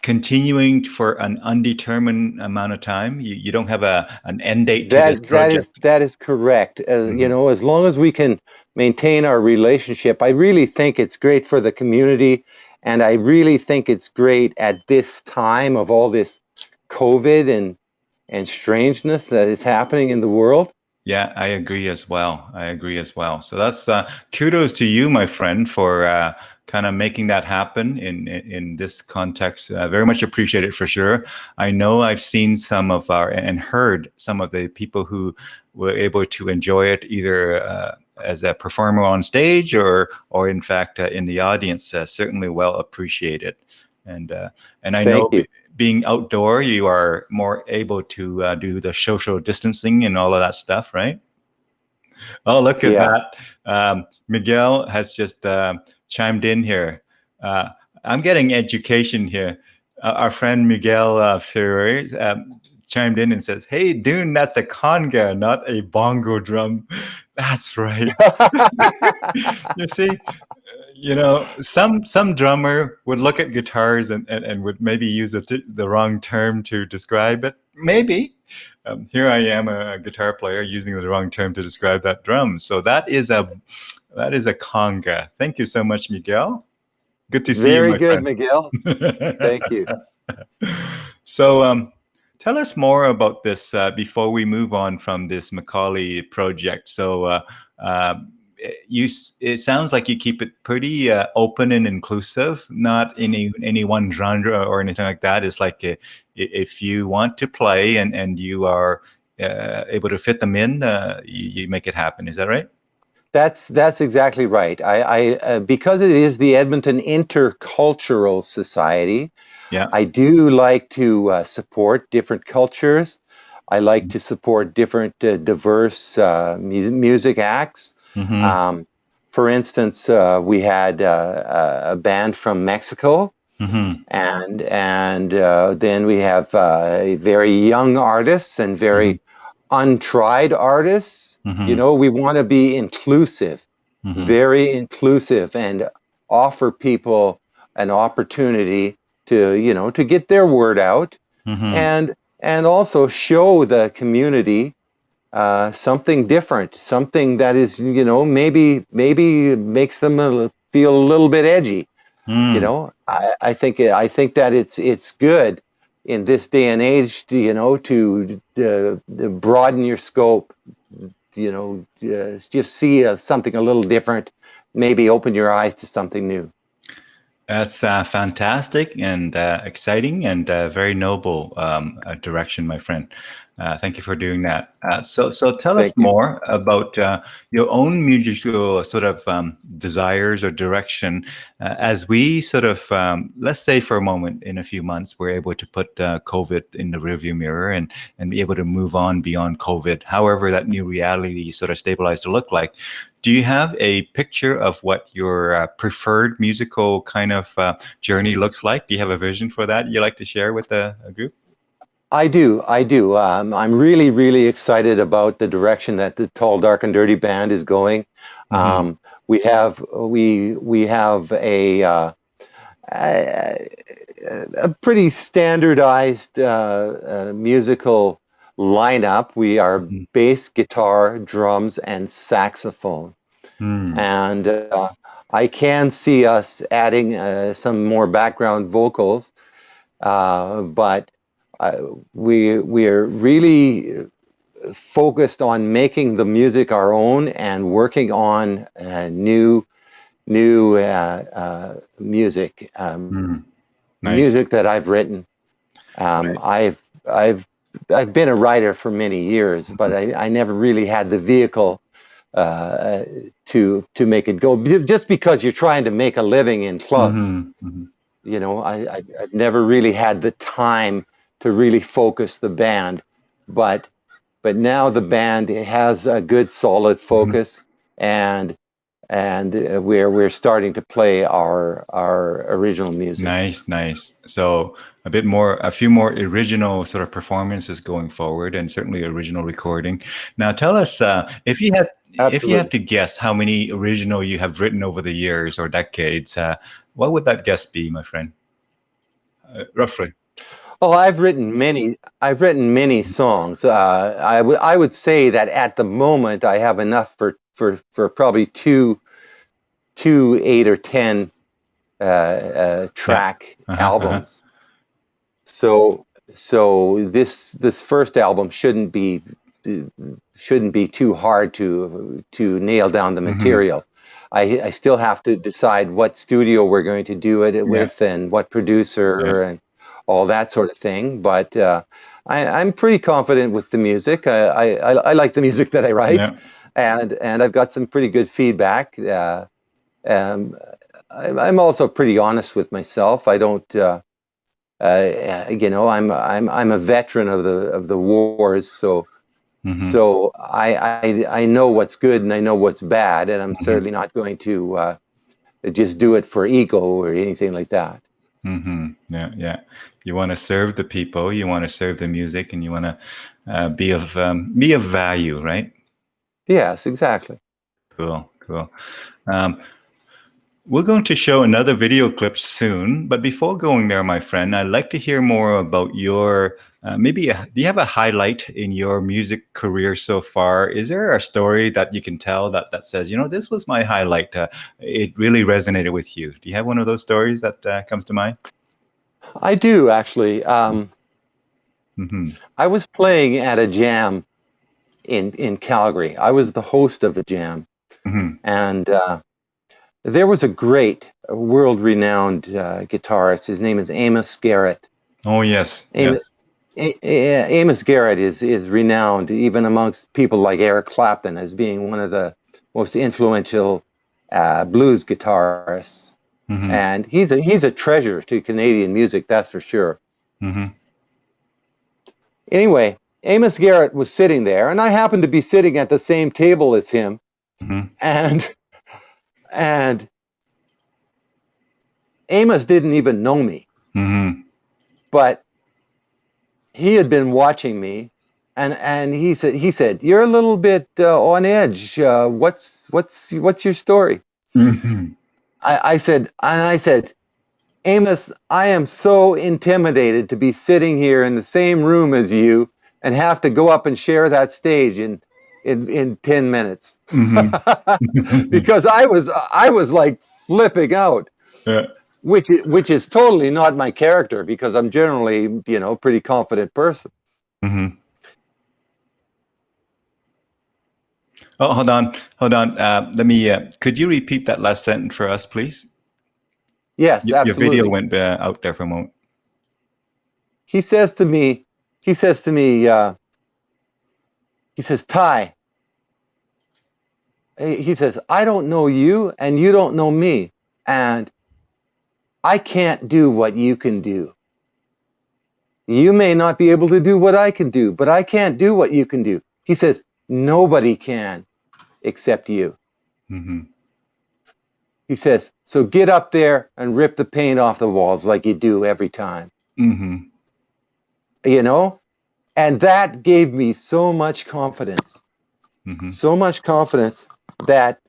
continuing for an undetermined amount of time? You don't have an end date to this project? That is correct. As long as we can maintain our relationship, I really think it's great for the community, and I really think it's great at this time of all this COVID and strangeness that is happening in the world. Yeah, I agree as well. I agree as well. So that's kudos to you, my friend, for kind of making that happen in this context. Very much appreciated for sure. I know I've seen some of our and heard some of the people who were able to enjoy it either as a performer on stage or in fact in the audience. Certainly well appreciated. And I Thank know you. being outdoor, you are more able to do the social distancing and all of that stuff, right? Oh, look at Yeah. that. Miguel has just chimed in here. Uh, I'm getting education here. Our friend Miguel Ferrer chimed in and says, "Hey, Dune, that's a conga, not a bongo drum." That's right. You see, some drummer would look at guitars and would maybe use the wrong term to describe it. Maybe. Here I am, a guitar player, using the wrong term to describe that drum. So that is a conga. Thank you so much, Miguel. Good to see you, Very my good, friend. Miguel. Thank you. So tell us more about this before we move on from this Macaulay project. So it sounds like you keep it pretty open and inclusive, not in any one genre or anything like that. It's like if you want to play and you are able to fit them in, you make it happen. Is that right? That's exactly right. I because it is the Edmonton Intercultural Society, Yeah. I do like to support different cultures. I like to support different diverse music acts. Mm-hmm. For instance, we had a band from Mexico, Mm-hmm. and then we have very young artists and very untried artists. Mm-hmm. We want to be inclusive, Mm-hmm. very inclusive, and offer people an opportunity to get their word out, Mm-hmm. and also show the community something different, something that is maybe makes them feel a little bit edgy. Mm. I think that it's good in this day and age to broaden your scope. Just see something a little different. Maybe open your eyes to something new. That's fantastic and exciting and very noble direction, my friend. Thank you for doing that. So tell us Thank you. more about your own musical sort of desires or direction as we sort of, let's say for a moment, in a few months, we're able to put COVID in the rearview mirror and be able to move on beyond COVID, however that new reality sort of stabilized to look like. Do you have a picture of what your preferred musical kind of journey looks like? Do you have a vision for that you'd like to share with a group? I do. I'm really, really excited about the direction that the Tall, Dark, and Dirty band is going. Mm-hmm. We have a pretty standardized musical lineup. We are bass, guitar, drums, and saxophone. Mm. And I can see us adding some more background vocals, but we are really focused on making the music our own and working on new music, Nice. music that I've written. Right. I've been a writer for many years, but I never really had the vehicle to make it go. Just because you're trying to make a living in clubs, Mm-hmm. Mm-hmm. I've never really had the time to really focus the band, but now the band has a good solid focus, and we're starting to play our original music. Nice. So a few more original sort of performances going forward, and certainly original recording. Now, tell us if you have to guess how many original you have written over the years or decades. What would that guess be, my friend? Roughly. Oh, I've written many songs. I would say that at the moment I have enough for probably two 8 or 10 track albums. So this first album shouldn't be shouldn't be too hard to nail down the material. I still have to decide what studio we're going to do it with, and what producer, and all that sort of thing. But I'm pretty confident with the music. I like the music that I write, and I've got some pretty good feedback. I'm also pretty honest with myself. I don't, I'm a veteran of the wars, so. So I know what's good and I know what's bad, and I'm certainly not going to just do it for ego or anything like that. Yeah. You want to serve the people, you want to serve the music, and you want to be of value, right? Yes, exactly. Cool. We're going to show another video clip soon, but before going there, my friend, I'd like to hear more about your, do you have a highlight in your music career so far? Is there a story that you can tell that says, this was my highlight, it really resonated with you? Do you have one of those stories that comes to mind? I do, actually. I was playing at a jam in Calgary. I was the host of the jam, and there was a great, world-renowned guitarist. His name is Amos Garrett. Oh, yes. Amos Garrett is renowned even amongst people like Eric Clapton as being one of the most influential blues guitarists. And he's a treasure to Canadian music, that's for sure. Anyway, Amos Garrett was sitting there, and I happened to be sitting at the same table as him. And Amos didn't even know me, but he had been watching me, and he said, "You're a little bit on edge. What's your story?" I said, "Amos, I am so intimidated to be sitting here in the same room as you and have to go up and share that stage in 10 minutes." Because I was like flipping out, which is totally not my character, because I'm generally, a pretty confident person. Oh, hold on. Let me, could you repeat that last sentence for us, please? Yes, absolutely. Your video went out there for a moment. He says to me, "Tye," he says, "I don't know you and you don't know me, and I can't do what you can do. You may not be able to do what I can do, but I can't do what you can do." He says, "Nobody can except you." He says, "So get up there and rip the paint off the walls like you do every time." And that gave me so much confidence. So much confidence that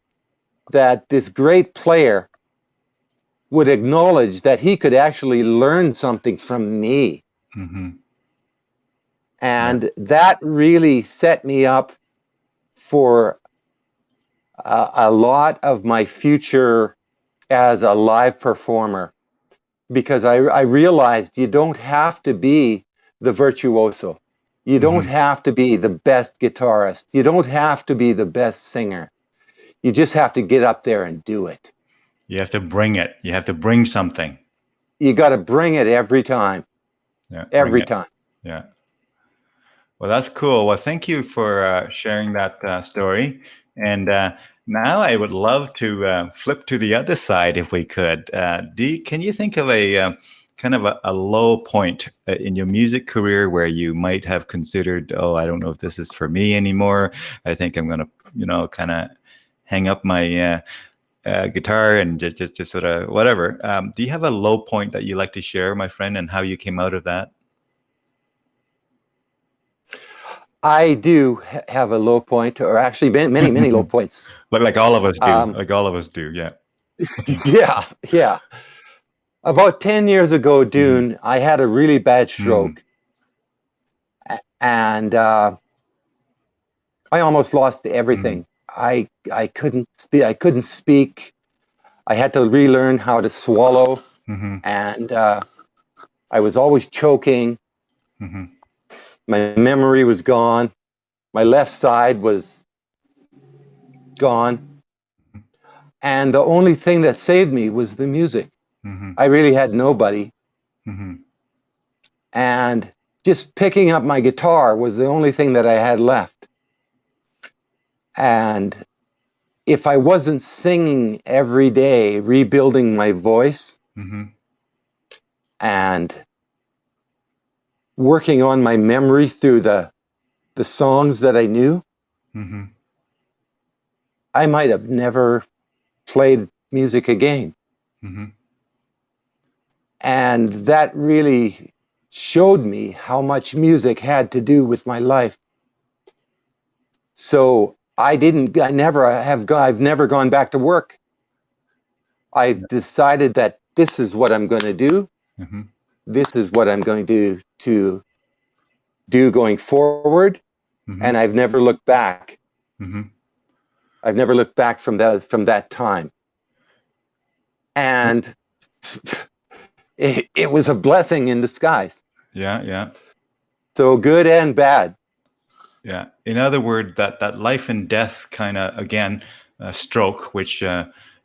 this great player would acknowledge that he could actually learn something from me. And that really set me up for a lot of my future as a live performer, because I realized you don't have to be the virtuoso. You don't have to be the best guitarist. You don't have to be the best singer. You just have to get up there and do it. You have to bring it. You have to bring something. You got to bring it every time. Every time. Yeah. Well, that's cool. Well, thank you for sharing that story. And now I would love to flip to the other side if we could. Can you think of a kind of a low point in your music career where you might have considered, oh, I don't know if this is for me anymore. I think I'm going to, kind of hang up my guitar and just sort of whatever. Do you have a low point that you like to share, my friend, and how you came out of that? I do have a low point, or actually many low points. But like all of us do. Yeah. Yeah. About 10 years ago, Dune, I had a really bad stroke. And I almost lost everything. I couldn't speak. I had to relearn how to swallow. And I was always choking. My memory was gone. My left side was gone. And the only thing that saved me was the music. I really had nobody. And just picking up my guitar was the only thing that I had left. And if I wasn't singing every day, rebuilding my voice and working on my memory through the songs that I knew, I might have never played music again. And that really showed me how much music had to do with my life. So I've never gone back to work. I've decided that this is what I'm going to do. This is what I'm going to do going forward. And I've never looked back. I've never looked back from that time. And it was a blessing in disguise. Yeah. So good and bad. Yeah. In other words, that life and death kind of, again, stroke, which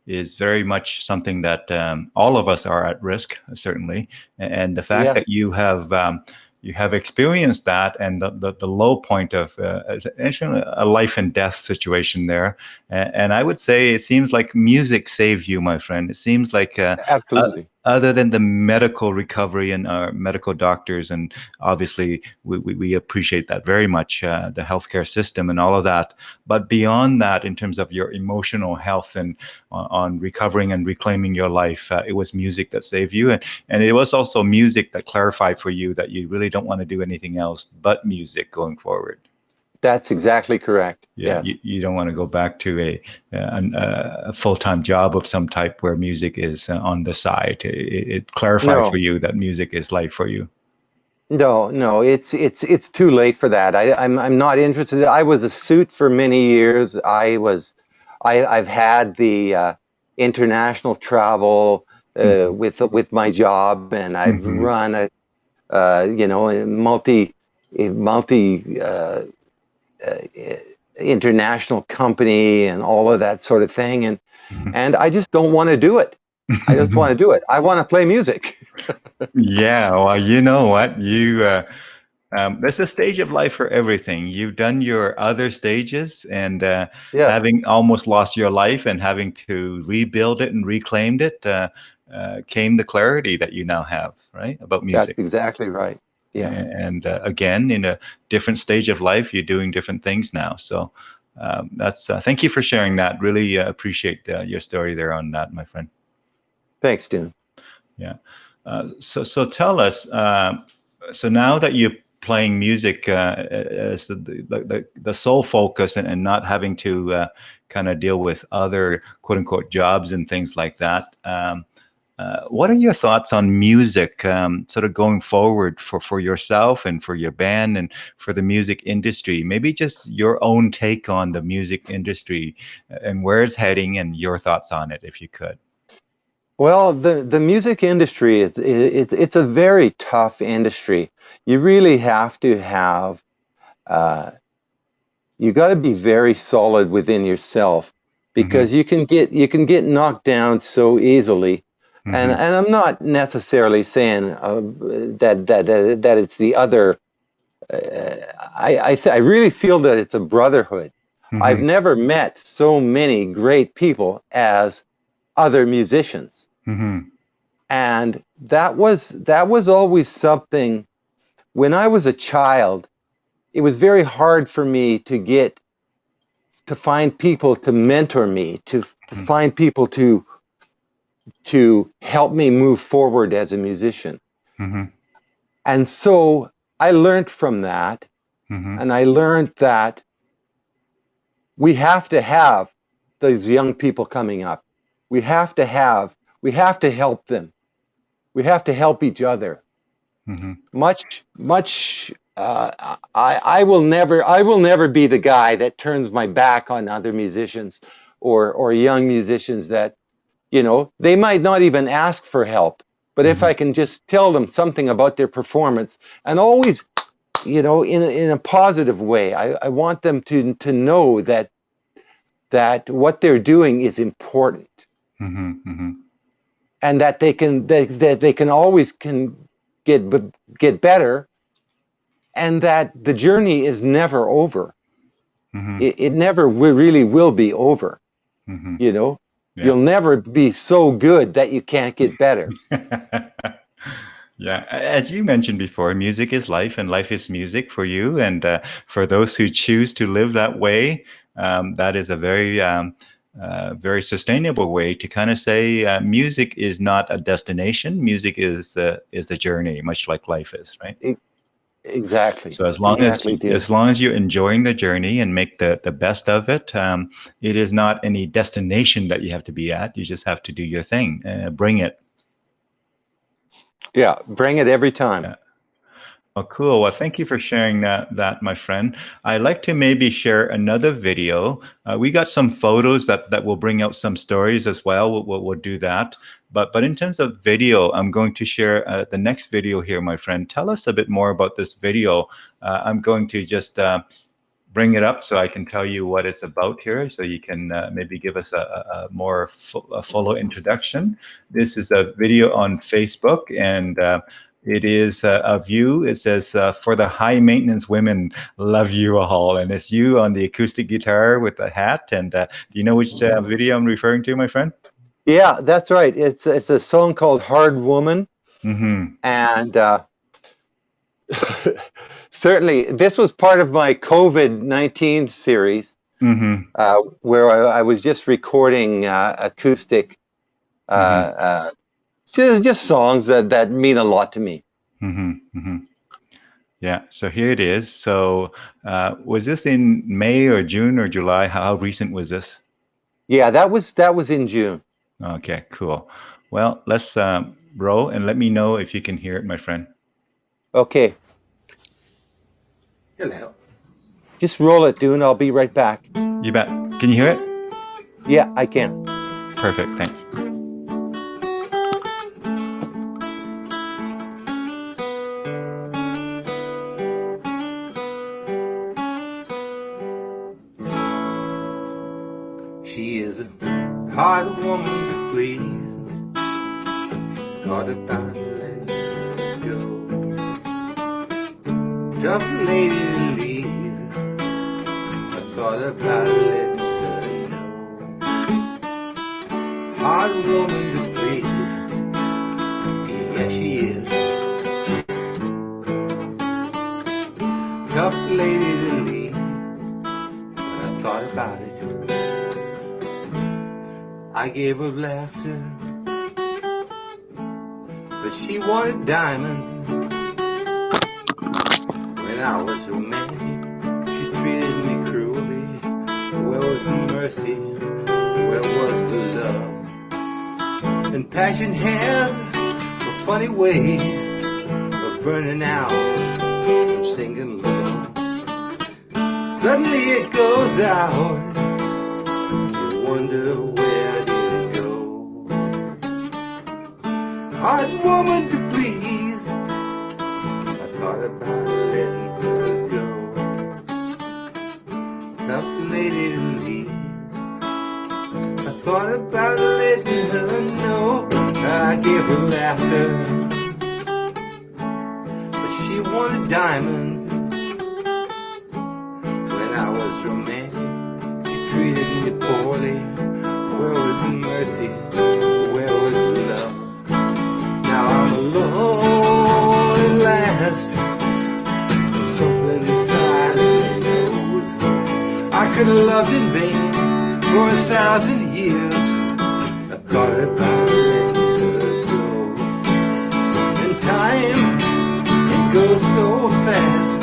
is very much something that all of us are at risk, certainly. And the fact that you have experienced that, and the low point of actually a life and death situation there. And I would say it seems like music saved you, my friend. It seems like absolutely. Other than the medical recovery and our medical doctors, and obviously we appreciate that very much, the healthcare system and all of that. But beyond that, in terms of your emotional health and on recovering and reclaiming your life, it was music that saved you. And it was also music that clarified for you that you really don't want to do anything else but music going forward. That's exactly correct. Yeah, yes. You don't want to go back to a full-time job of some type where music is on the side. It clarified for you that music is life for you. No, it's too late for that. I'm not interested. I was a suit for many years. I've had the international travel with my job, and I've run a multi international company and all of that sort of thing, and I just don't want to do it. I just want to do it. I want to play music. Yeah, well, you know what? There's a stage of life for everything. You've done your other stages, and having almost lost your life and having to rebuild it and reclaimed it, came the clarity that you now have, right, about music. That's exactly right. Yeah. And again, in a different stage of life, you're doing different things now. So that's thank you for sharing that. Really appreciate your story there on that, my friend. Thanks, Dune. Yeah. So tell us. So now that you're playing music as the sole focus and not having to kind of deal with other quote unquote jobs and things like that. What are your thoughts on music sort of going forward for yourself and for your band and for the music industry? Maybe just your own take on the music industry and where it's heading and your thoughts on it, if you could. Well, the music industry it's a very tough industry. You really have to have you got to be very solid within yourself, because you can get knocked down so easily. And I'm not necessarily saying that it's the other. I really feel that it's a brotherhood. I've never met so many great people as other musicians, and that was always something. When I was a child, it was very hard for me to find people to mentor me, to find people to help me move forward as a musician. And so I learned from that, and I learned that we have to have those young people coming up. We have to help them. We have to help each other. I will never be the guy that turns my back on other musicians or young musicians that, they might not even ask for help, but if I can just tell them something about their performance and always you know, in a positive way. I want them to know that what they're doing is important, and that they can always get better, and that the journey is never over. It never really will be over. You know, you'll never be so good that you can't get better. Yeah, as you mentioned before, music is life and life is music for you. And for those who choose to live that way, that is a very sustainable way to kind of say music is not a destination. Music is a journey, much like life is, right? Exactly. So as long as you're enjoying the journey and make the best of it, it is not any destination that you have to be at. You just have to do your thing, bring it. Yeah, bring it every time. Yeah. Oh, cool. Well, thank you for sharing that, my friend. I'd like to maybe share another video. We got some photos that will bring out some stories as well. We'll do that. But in terms of video, I'm going to share the next video here, my friend. Tell us a bit more about this video. I'm going to just bring it up so I can tell you what it's about here, so you can maybe give us a more fuller introduction. This is a video on Facebook, and it is of you. It says, for the high maintenance women, love you all. And it's you on the acoustic guitar with the hat. And do you know which video I'm referring to, my friend? Yeah, that's right. It's a song called Hard Woman. And certainly this was part of my COVID-19 series, where I was just recording acoustic just songs that mean a lot to me. Yeah, so here it is. So was this in May or June or July? How recent was this? Yeah, that was in June. Okay, cool. Well, let's roll and let me know if you can hear it, my friend. Okay. Hello. Just roll it, Dune. I'll be right back. You bet. Can you hear it? Yeah, I can. Perfect, thanks. She is a hard woman to please. Thought about letting her go. Tough lady to leave. I thought about letting her know. Hard woman to please. Yeah, she is. Tough lady to leave. I thought about it. I gave her laughter, but she wanted diamonds. When I was romantic, she treated me cruelly. Where was the mercy? Where was the love? And passion has a funny way of burning out and singing low. Suddenly it goes out. You wonder where did it go? Hard woman to please. I thought about letting her go. Tough lady to leave. I thought about letting her know. I gave her laughter, but she wanted diamonds. When I was romantic, she treated me poorly. Where was the mercy? Where was the love? Now I'm alone at last, and something inside me knows I could have loved in vain for 1,000 years. I thought about letting her go. And time, it goes so fast.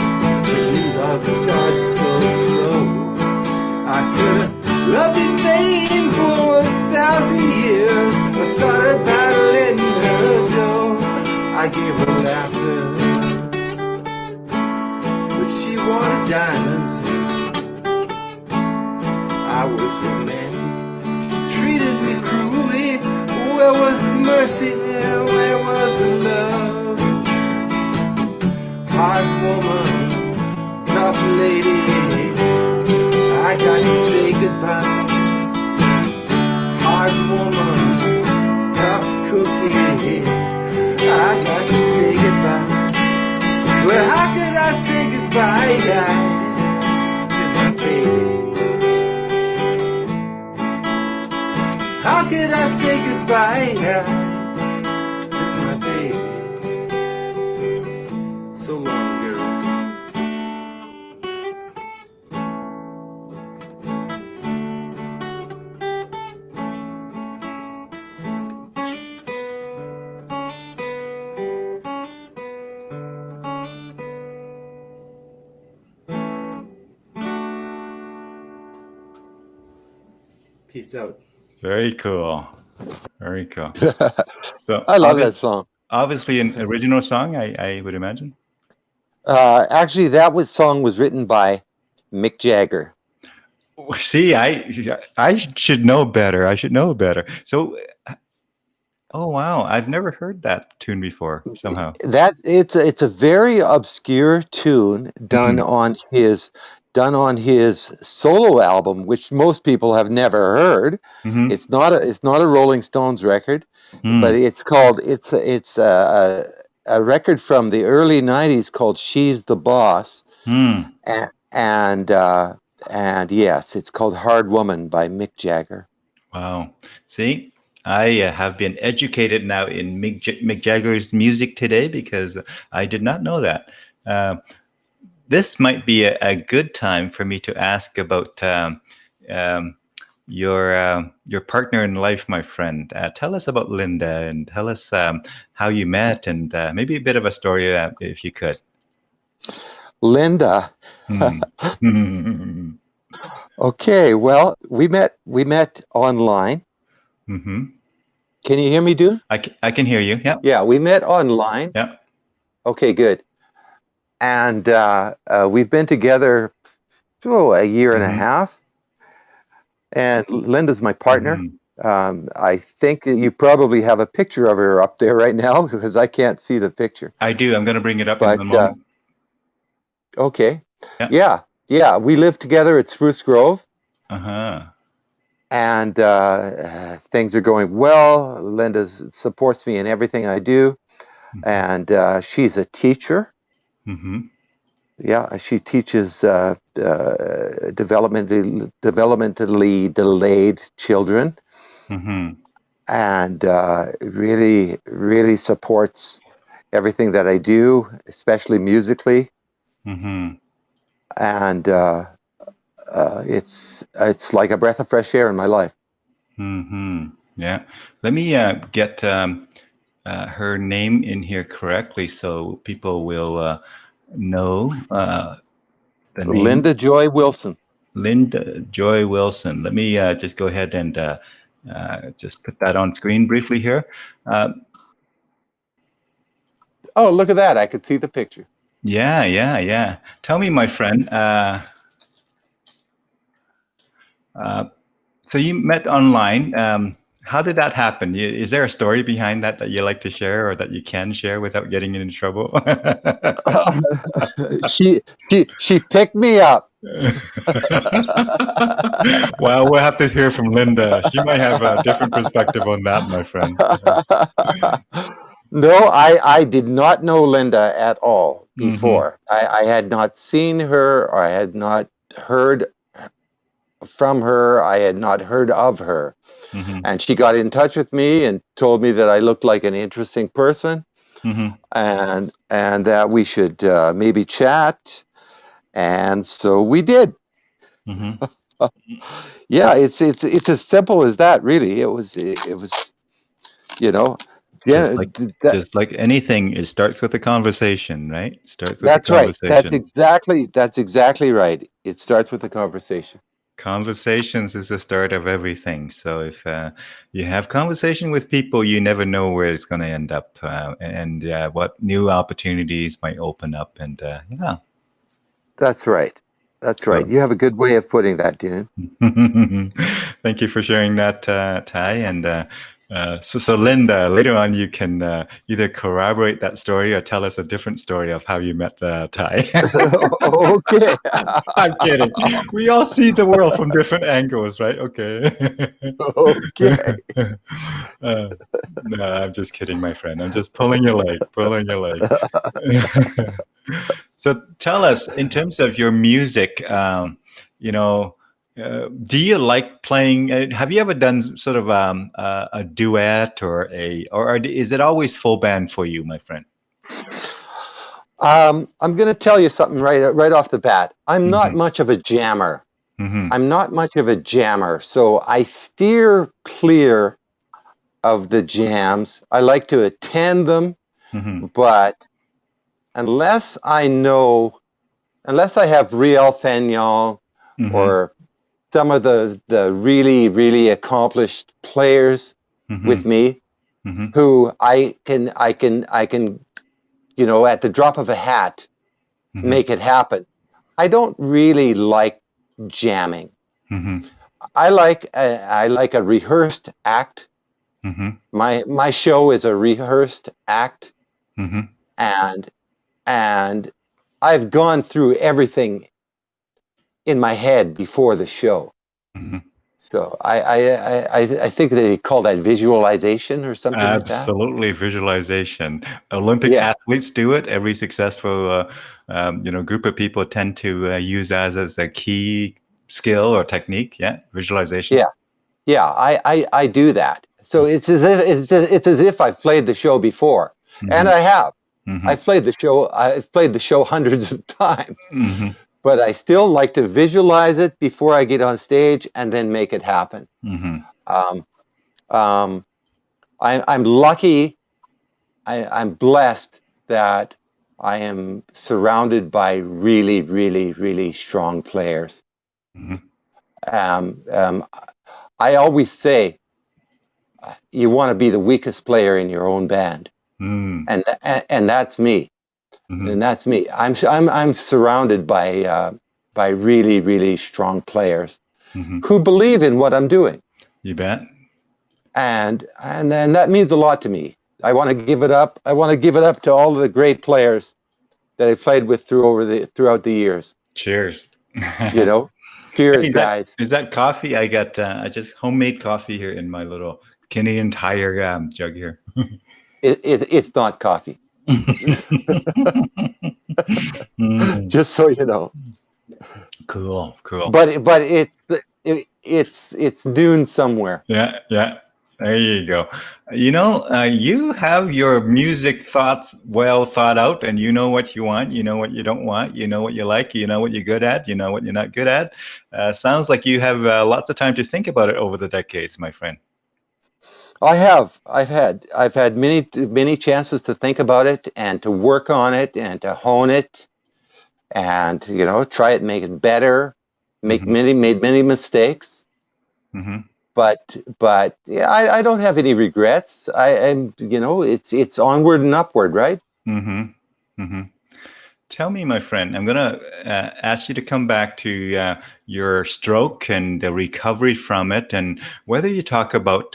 New love starts so slow. I could have loved in vain for 1,000 years. I thought about letting her go. I gave her laughter, but she wanted diamonds. I was romantic. She treated me cruelly. Where was the mercy? Where was the love? Hard woman tough lady. I got to say goodbye. Hard woman, tough cookie. I got to say goodbye. Well, how could I say goodbye to my baby? How could I say goodbye to my baby? So long, girl. Peace out. Very cool. Very cool. So I love that song. Obviously an original song, I would imagine. Actually, that song was written by Mick Jagger. See, I should know better. I should know better. So, oh wow, I've never heard that tune before. Somehow That it's a very obscure tune done on his solo album, which most people have never heard. It's not a Rolling Stones record, but it's a record from the early '90s called "She's the Boss," and yes, it's called "Hard Woman" by Mick Jagger. Wow. See, I have been educated now in Mick Jagger's music today because I did not know that. This might be a good time for me to ask about your partner in life, my friend. Tell us about Linda and tell us how you met and maybe a bit of a story if you could. Linda. Okay, well, we met online. Can you hear me, Dune? I can hear you. Yeah. Yeah, we met online. Yeah. Okay, good. And we've been together a year and a half. And Linda's my partner. I think that you probably have a picture of her up there right now because I can't see the picture. I do. I'm going to bring it up in a moment. Okay. Yeah. We live together at Spruce Grove. And things are going well. Linda supports me in everything I do. And she's a teacher. Yeah, she teaches developmentally delayed children, and really, really supports everything that I do, especially musically. And it's like a breath of fresh air in my life. Yeah, let me get her name in here correctly so people will know the name. Linda Joy Wilson. Linda Joy Wilson. Let me just go ahead and just put that on screen briefly here. Oh, look at that. I could see the picture. Yeah. Tell me, my friend, so you met online. How did that happen? Is there a story behind that you like to share or that you can share without getting in trouble? She picked me up. Well, we'll have to hear from Linda. She might have a different perspective on that, my friend. No, I did not know Linda at all before. I had not seen her, or I had not heard from her. I had not heard of her. And she got in touch with me and told me that I looked like an interesting person, and that we should maybe chat. And so we did. Yeah, it's as simple as that, really. It was, yeah. Just like anything, it starts with a conversation, right? Starts with That's a right. conversation. That's exactly right. It starts with a conversation. Conversations is the start of everything. So if you have conversation with people, you never know where it's going to end up, and what new opportunities might open up. And yeah, that's right. That's right. You have a good way of putting that, Dune. Thank you for sharing that, Tye. And So Linda, later on you can either corroborate that story or tell us a different story of how you met Tye. Okay. I'm kidding. We all see the world from different angles, right? Okay. Okay. No, I'm just kidding, my friend. I'm just pulling your leg, pulling your leg. So tell us, in terms of your music, you know, do you like playing? Have you ever done sort of a duet or is it always full band for you, my friend? I'm going to tell you something right off the bat. I'm not much of a jammer. I'm not much of a jammer, so I steer clear of the jams. I like to attend them, but unless I have Riel Fagnon or some of the really, really accomplished players with me, who I can, you know, at the drop of a hat, make it happen. I don't really like jamming. I like a rehearsed act. My show is a rehearsed act, and I've gone through everything in my head before the show. So I think they call that visualization or something like that. Absolutely, visualization. Olympic athletes do it. Every successful group of people tend to use that as a key skill or technique. Yeah, visualization. I do that. So it's as if I've played the show before, and I have. I've played the show hundreds of times. But I still like to visualize it before I get on stage and then make it happen. I'm lucky. I'm blessed that I am surrounded by really, really, really strong players. I always say, you want to be the weakest player in your own band, and that's me. And that's me. I'm surrounded by really, really strong players who believe in what I'm doing. You bet. And then that means a lot to me. I want to give it up. I want to give it up to all of the great players that I played with throughout the years. Cheers. You know, cheers, hey, guys. Is that coffee? I got just homemade coffee here in my little Canadian Tire jug here. It's not coffee. Just so you know. Cool. But it's Dune somewhere. Yeah. There you go. You know, you have your music thoughts well thought out, and you know what you want, you know what you don't want, you know what you like, you know what you're good at, you know what you're not good at. Sounds like you have lots of time to think about it over the decades, my friend. I have. I've had many chances to think about it and to work on it and to hone it, and try it, make it better. Made many mistakes. But yeah, I don't have any regrets. I'm it's onward and upward, right? Tell me, my friend, I'm going to ask you to come back to your stroke and the recovery from it, and whether you talk about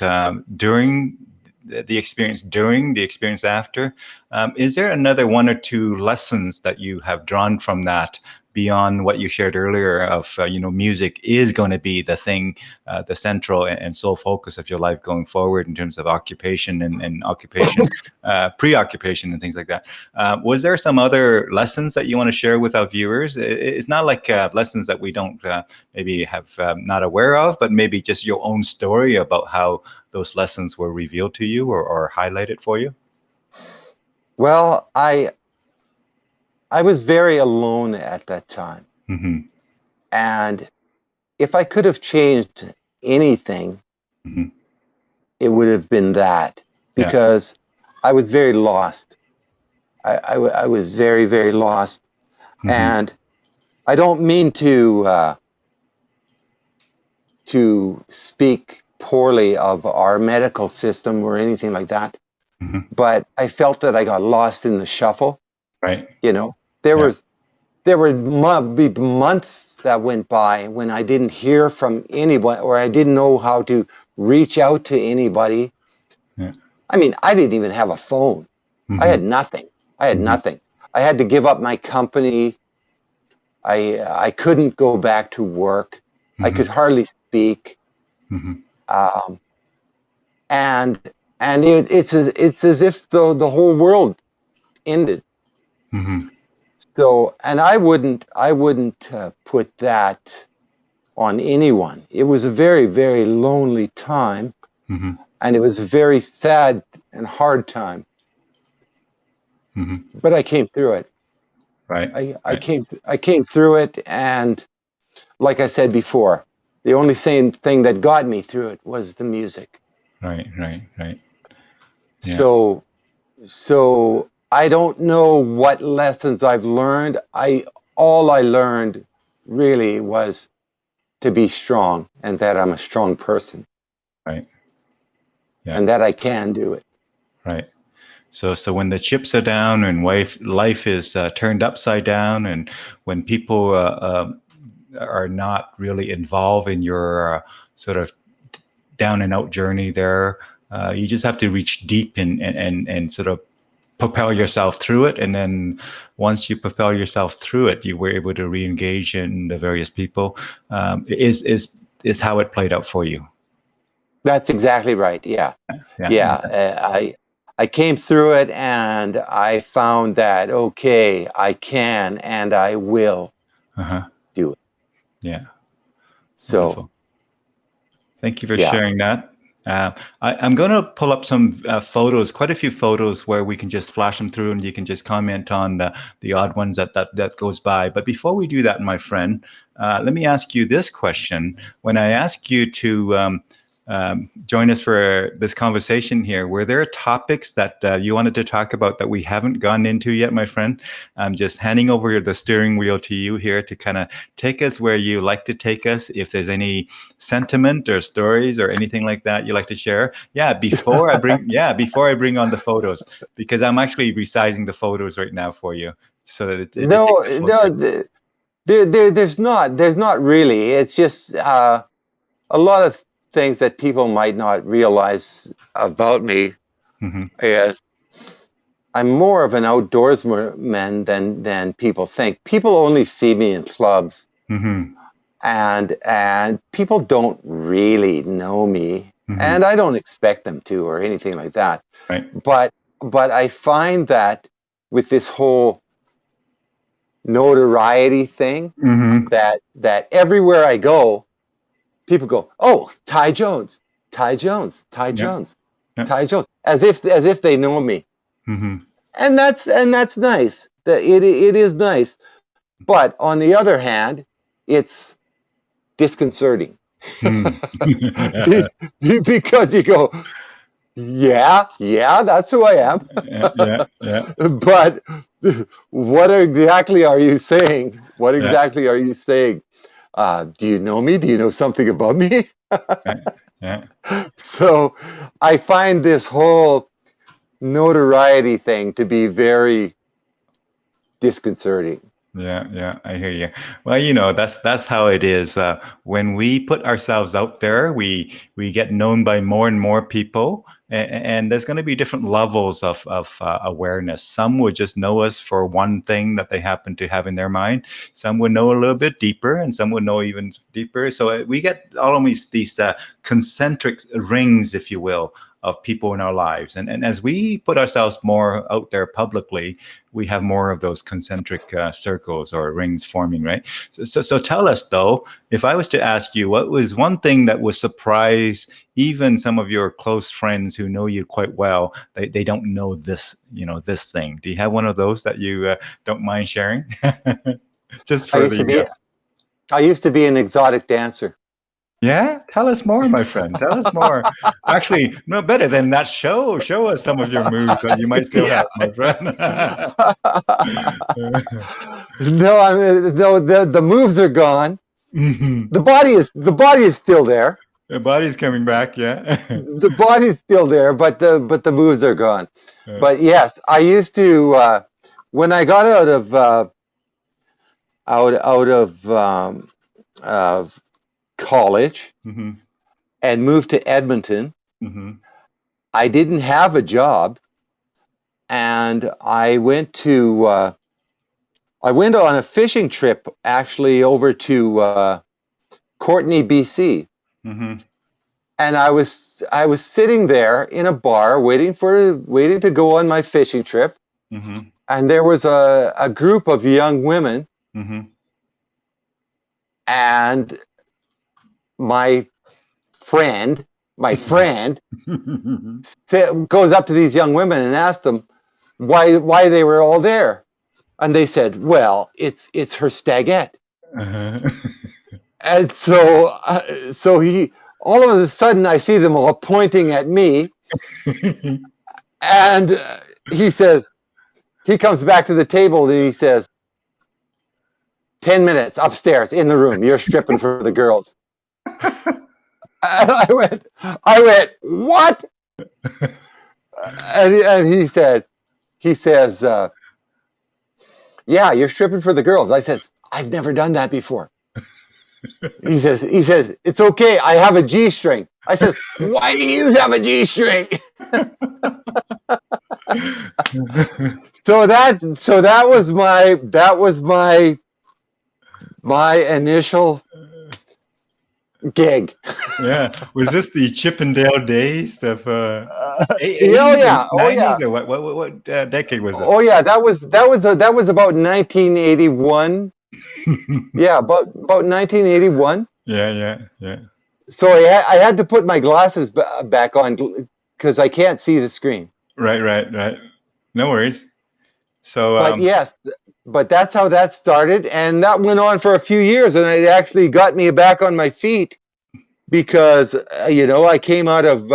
during the experience after. Is there another one or two lessons that you have drawn from that beyond what you shared earlier of, music is going to be the thing, the central and sole focus of your life going forward in terms of occupation and occupation, preoccupation and things like that. Was there some other lessons that you want to share with our viewers? It's not like lessons that we don't maybe have not aware of, but maybe just your own story about how those lessons were revealed to you or highlighted for you. Well, I was very alone at that time. And if I could have changed anything, it would have been that, because I was very lost. I was very, very lost. And I don't mean to speak poorly of our medical system or anything like that, but I felt that I got lost in the shuffle. Right. There were months that went by when I didn't hear from anybody, or I didn't know how to reach out to anybody I mean, I didn't even have a phone. I had nothing. I had nothing. I had to give up my company. I couldn't go back to work. I could hardly speak. And it's as if the whole world ended. So, and I wouldn't put that on anyone. It was a very, very lonely time, and it was a very sad and hard time. But I came through it. Right. I came through it, and like I said before, the only same thing that got me through it was the music. Right. Yeah. So I don't know what lessons I've learned. All I learned really was to be strong, and that I'm a strong person. Right. Yeah. And that I can do it. Right. So when the chips are down and life is turned upside down, and when people are not really involved in your sort of down and out journey there, you just have to reach deep and sort of propel yourself through it. And then once you propel yourself through it, you were able to re-engage in the various people. Is how it played out for you. That's exactly right. Yeah. I came through it, and I found that, okay, I can and I will do it. Yeah. So wonderful. Thank you for sharing that. I'm going to pull up some photos, quite a few photos, where we can just flash them through, and you can just comment on the odd ones that goes by. But before we do that, my friend, let me ask you this question. When I ask you to join us for this conversation here, were there topics that you wanted to talk about that we haven't gone into yet, my friend? I'm just handing over the steering wheel to you here to kind of take us where you like to take us. If there's any sentiment or stories or anything like that you like to share, before I bring on the photos, because I'm actually resizing the photos right now for you, so that there's not really. It's just a lot of things that people might not realize about me. Is I'm more of an outdoorsman than people think. People only see me in clubs, and people don't really know me, and I don't expect them to or anything like that. Right. But I find that with this whole notoriety thing, that everywhere I go, people go, "Oh, Tye Jones, Tye Jones, Tye Jones, Tye Jones," as if they know me, and that's nice. It is nice, but on the other hand, it's disconcerting because you go, "Yeah, that's who I am." But what exactly are you saying? What exactly are you saying? Do you know me? Do you know something about me? So I find this whole notoriety thing to be very disconcerting. Yeah, I hear you. Well, that's how it is. When we put ourselves out there, we get known by more and more people, and there's going to be different levels of awareness. Some would just know us for one thing that they happen to have in their mind. Some would know a little bit deeper, and some would know even deeper. So we get almost these concentric rings, if you will, of people in our lives. And as we put ourselves more out there publicly, we have more of those concentric circles or rings forming, right? So tell us, though, if I was to ask you, what was one thing that would surprise even some of your close friends who know you quite well? They don't know this, this thing. Do you have one of those that you don't mind sharing? Just for I used to be an exotic dancer. Yeah, tell us more, my friend. Tell us more. Actually, no better than that. Show us some of your moves that you might still have, my friend. No, the moves are gone. The body is still there. The body's coming back, yeah. The body's still there, but the moves are gone. But yes, I used to when I got out of college and moved to Edmonton. I didn't have a job, and I went on a fishing trip actually over to Courtenay, BC. Mm-hmm. And I was sitting there in a bar waiting to go on my fishing trip. Mm-hmm. And there was a group of young women, Mm-hmm. and my friend goes up to these young women and asks them why they were all there. And they said, well, it's her stagette. Uh-huh. And so he, all of a sudden, I see them all pointing at me, and he says, he comes back to the table and he says, 10 minutes upstairs in the room, you're stripping for the girls. And I went, what? And he says, yeah, you're stripping for the girls. I says, I've never done that before. He says, it's okay. I have a G-string. I says, why do you have a G-string? So that was my initial gig. Yeah. Was this the Chippendale days of 80s, 90s, or what decade was it? Oh yeah, that was about 1981. Yeah, about 1981. Yeah. So I had to put my glasses back on because I can't see the screen. Right. No worries. So, But yes, but that's how that started, and that went on for a few years, and it actually got me back on my feet because I came out of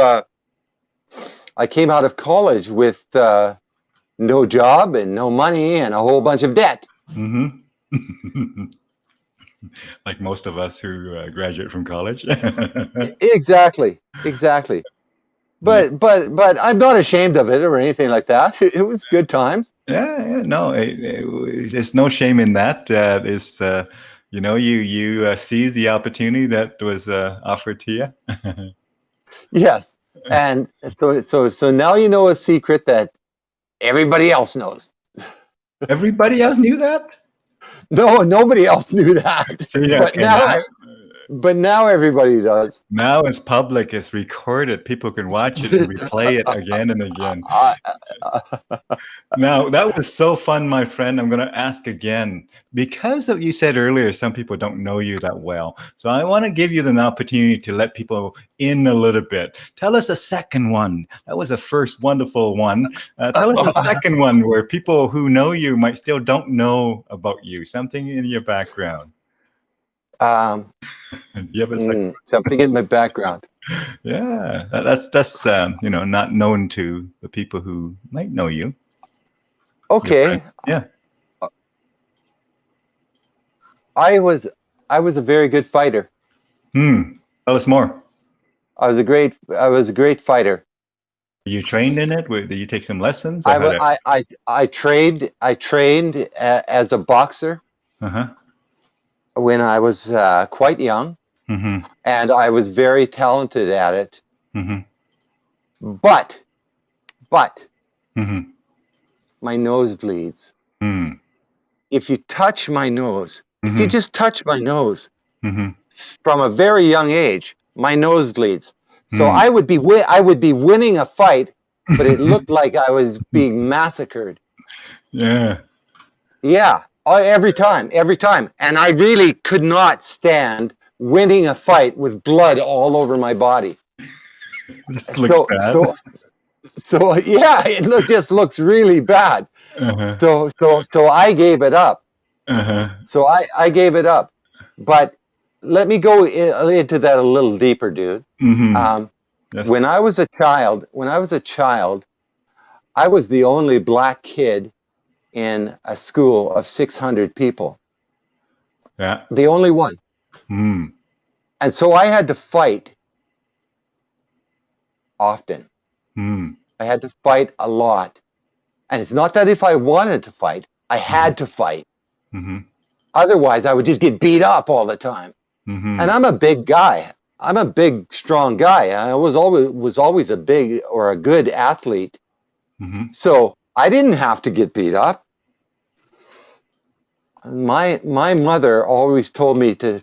college with no job and no money and a whole bunch of debt. Mm-hmm. Like most of us who graduate from college. Exactly. But I'm not ashamed of it or anything like that. It was good times. Yeah. No, there's no shame in that. There's, you seized the opportunity that was offered to you. Yes, and so now you know a secret that everybody else knows. Everybody else knew that? No, nobody else knew that. So, yeah, but now everybody does. Now it's public, it's recorded. People can watch it and replay it again and again. Now, that was so fun, my friend. I'm going to ask again. Because of you said earlier, some people don't know you that well. So I want to give you an opportunity to let people in a little bit. Tell us a second one. That was a first wonderful one. Tell us a second one where people who know you might still don't know about you. Something in your background. You have a second? Something in my background. Yeah, that's not known to the people who might know you. Okay. Yeah. I was a very good fighter. Tell us more. I was a great fighter. Were you trained in it? Did you take some lessons? I trained as a boxer. Uh-huh. When I was quite young, mm-hmm. and I was very talented at it. Mm-hmm. But mm-hmm. my nose bleeds. Mm. If you touch my nose, mm-hmm. if you just touch my nose, mm-hmm. from a very young age, my nose bleeds. So I would be winning a fight, but it looked like I was being massacred. Yeah. Yeah. Every time. And I really could not stand winning a fight with blood all over my body. So yeah, it just looks really bad. Uh-huh. So I gave it up. Uh-huh. So I gave it up. But let me go into that a little deeper, dude. Mm-hmm. Yes. When I was a child, I was the only black kid in a school of 600 people. Yeah. The only one. Mm. And so I had to fight often. Mm. I had to fight a lot. And it's not that if I wanted to fight, I had to fight. Mm-hmm. Otherwise, I would just get beat up all the time. Mm-hmm. And I'm a big guy. I'm a big, strong guy. I was always a big or a good athlete. So I didn't have to get beat up. My mother always told me to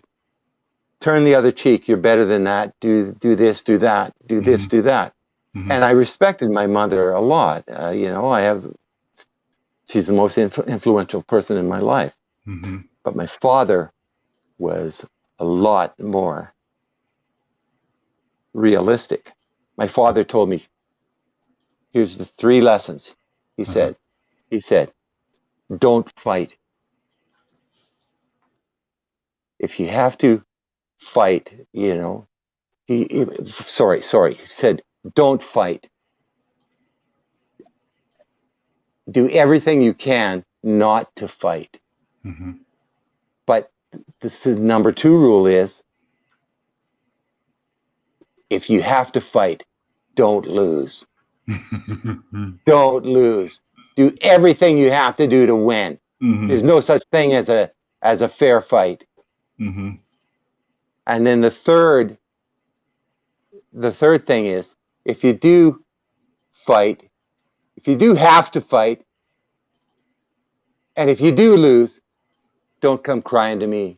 turn the other cheek. You're better than that. Do this, do that, do this, do that. And I respected my mother a lot. She's the most influential person in my life. But my father was a lot more realistic. My father told me, here's the 3 lessons. He said, don't fight. If you have to fight, he said, don't fight. Do everything you can not to fight. But this is number 2 rule is, if you have to fight, don't lose. Don't lose. Do everything you have to do to win. There's no such thing as a fair fight. And then the third thing is, if you do fight, if you do have to fight, and if you do lose, don't come crying to me.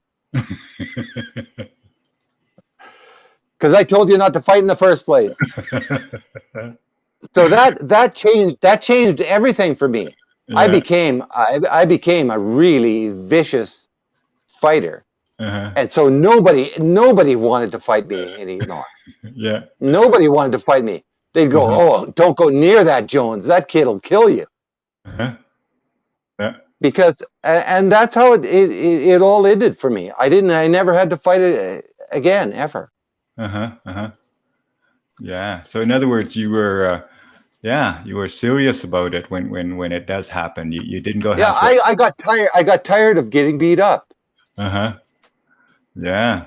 Because I told you not to fight in the first place. So that changed everything for me. Yeah. I became a really vicious fighter. And so nobody wanted to fight me anymore. Yeah. Nobody wanted to fight me. They'd go, oh, don't go near that Jones. That kid will kill you. Yeah. Because, and that's how it all ended for me. I never had to fight it again, ever. Yeah. So in other words, you were serious about it when it does happen. You didn't go. Yeah, I got tired. I got tired of getting beat up. Yeah.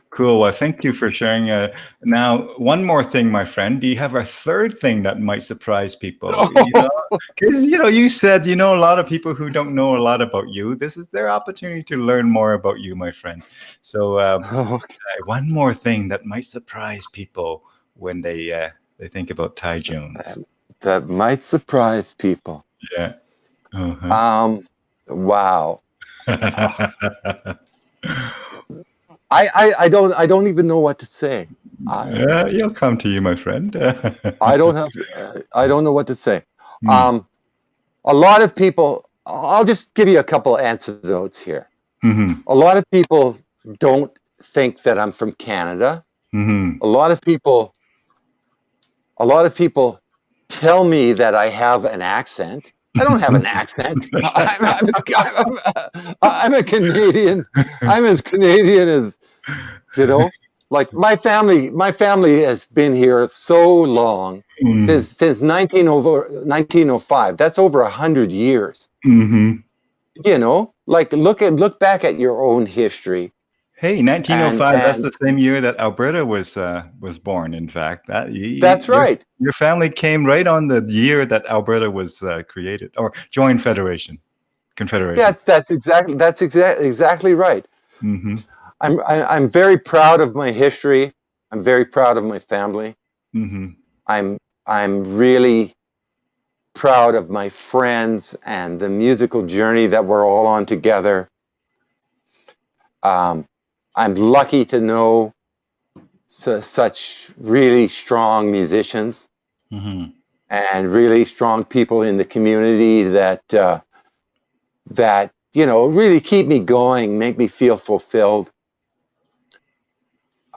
Cool. Well, thank you for sharing. Now, one more thing, my friend. Do you have a third thing that might surprise people? Because you said a lot of people who don't know a lot about you. This is their opportunity to learn more about you, my friend. So, one more thing that might surprise people when they think about Tye Jones. That might surprise people. Yeah. Wow. I don't even know what to say. He'll come to you, my friend. I don't know what to say. A lot of people, I'll just give you a couple anecdotes here. A lot of people don't think that I'm from Canada. A lot of people tell me that I have an accent. I don't have an accent. I'm a Canadian. I'm as Canadian as, like my family has been here so long, since 1905. That's over 100 years. Like look back at your own history. Hey, 1905, that's the same year that Alberta was born, in fact. That's right. Your family came right on the year that Alberta was created, or joined Confederation. Yeah, that's exactly right. I'm very proud of my history. I'm very proud of my family. I'm really proud of my friends and the musical journey that we're all on together. I'm lucky to know such really strong musicians and really strong people in the community that really keep me going, make me feel fulfilled.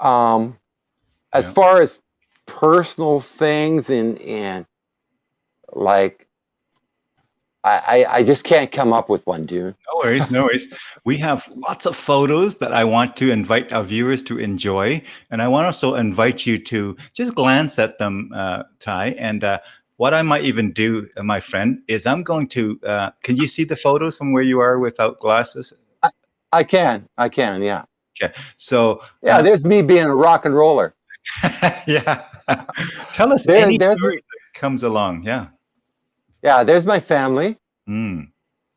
As far as personal things and like, I just can't come up with one, dude. No worries. We have lots of photos that I want to invite our viewers to enjoy. And I want to also invite you to just glance at them, Tye. And what I might even do, my friend, is I'm going to, can you see the photos from where you are without glasses? I can, yeah. Okay, so. Yeah, there's me being a rock and roller. Yeah. Tell us any story that comes along, yeah. Yeah, there's my family.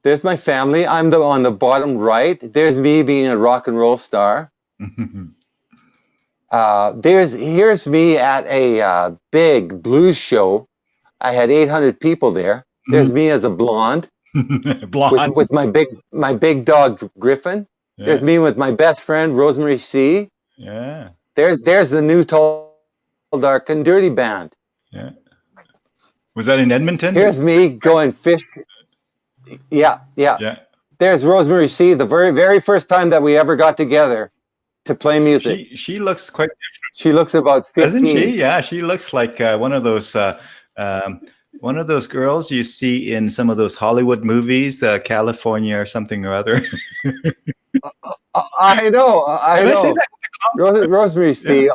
There's my family. I'm on the bottom right. There's me being a rock and roll star. Here's me at a big blues show. I had 800 people there. There's me as a blonde Blonde. with my big dog Griffin. Yeah. There's me with my best friend Rosemary C. Yeah. There's the new Tall, Dark and Dirty band. Yeah. Was that in Edmonton? Here's me going fish. Yeah. There's Rosemary C. The very, very first time that we ever got together to play music. She looks quite different. She looks about 15. Doesn't she? Yeah, she looks like one of those girls you see in some of those Hollywood movies, California or something or other. I know. Did I say that? Rosemary C.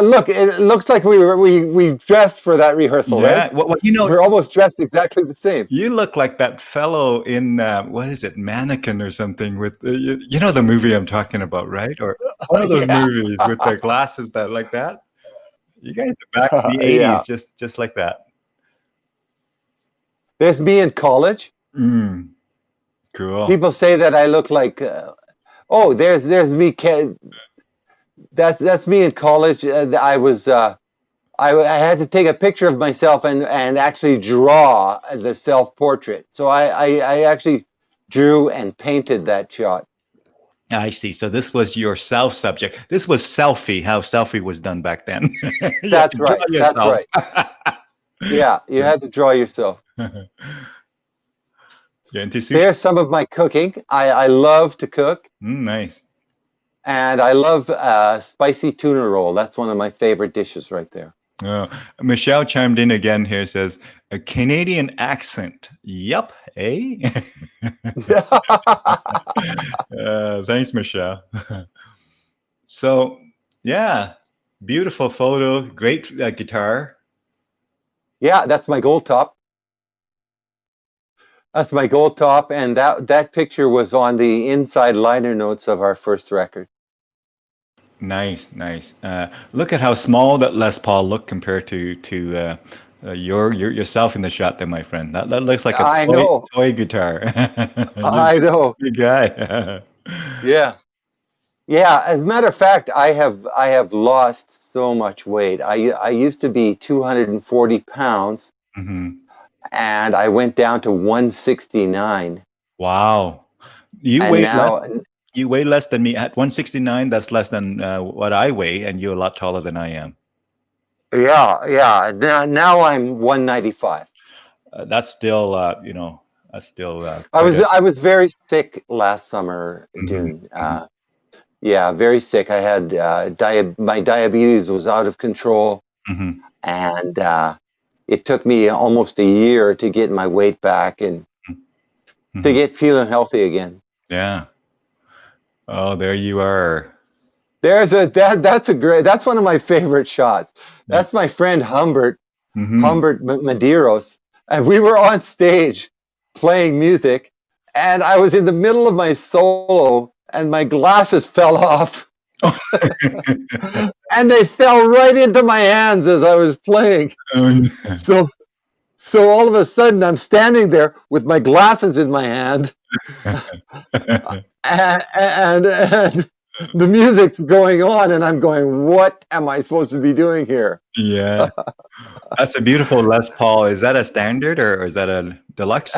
Look, it looks like we dressed for that rehearsal, right? Well, we're almost dressed exactly the same. You look like that fellow in what is it, Mannequin or something? With you know the movie I'm talking about, right? Or one of those movies with the glasses that like that. You guys are back in the '80s, just like that. There's me in college. Cool. People say that I look like. There's me. That's me in college. I had to take a picture of myself and actually draw the self-portrait. So I actually drew and painted that shot. I see. So this was your self subject. This was selfie, how selfie was done back then. That's right. That's right. Yeah, you had to draw yourself. There's some of my cooking. I love to cook. Nice. And I love spicy tuna roll. That's one of my favorite dishes right there. Michelle chimed in again here, says, a Canadian accent. Yup, eh? Thanks, Michelle. So, yeah, beautiful photo. Great guitar. Yeah, that's my Goldtop. That's my Goldtop, and that picture was on the inside liner notes of our first record. Nice. Look at how small that Les Paul looked compared to yourself in the shot there, my friend. That looks like a toy guitar. I know. Big guy. Yeah. As a matter of fact, I have lost so much weight. I used to be 240 pounds, and I went down to 169. Wow. You weigh less than me at 169. That's less than what I weigh, and you're a lot taller than I am. Yeah. Now I'm 195. That's still, that's still. I was very sick last summer, Dune. Very sick. I had my diabetes was out of control, and it took me almost a year to get my weight back and to get feeling healthy again. Yeah. Oh, there you are. That's one of my favorite shots. That's my friend Humbert Medeiros, and we were on stage playing music, and I was in the middle of my solo, and my glasses fell off, and they fell right into my hands as I was playing. So all of a sudden, I'm standing there with my glasses in my hand, and the music's going on, and I'm going, what am I supposed to be doing here? Yeah. That's a beautiful Les Paul. Is that a standard or is that a deluxe?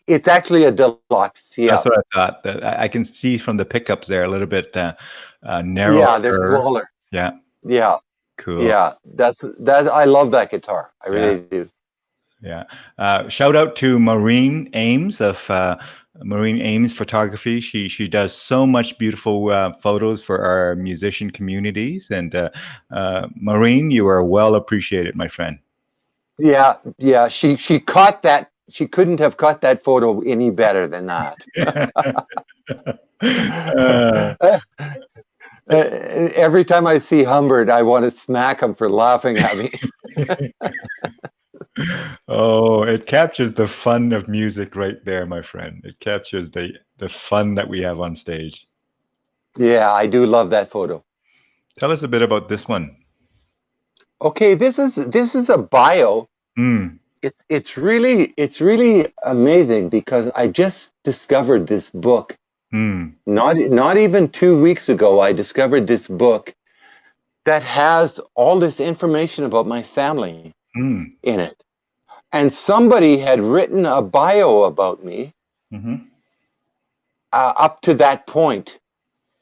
It's actually a deluxe, yeah. That's what I thought. I can see from the pickups there a little bit narrower. Yeah, they're smaller. Yeah. Yeah. Cool. Yeah, that's I love that guitar. I really do. Yeah. Shout out to Maureen Ames of Maureen Ames Photography. She does so much beautiful photos for our musician communities. And Maureen, you are well appreciated, my friend. Yeah. She caught that. She couldn't have caught that photo any better than that. Every time I see Humbert, I want to smack him for laughing at me. Oh, it captures the fun of music right there, my friend. It captures the fun that we have on stage. Yeah, I do love that photo. Tell us a bit about this one. Okay, this is a bio. It's really amazing because I just discovered this book Not even 2 weeks ago, I discovered this book that has all this information about my family in it. And somebody had written a bio about me up to that point.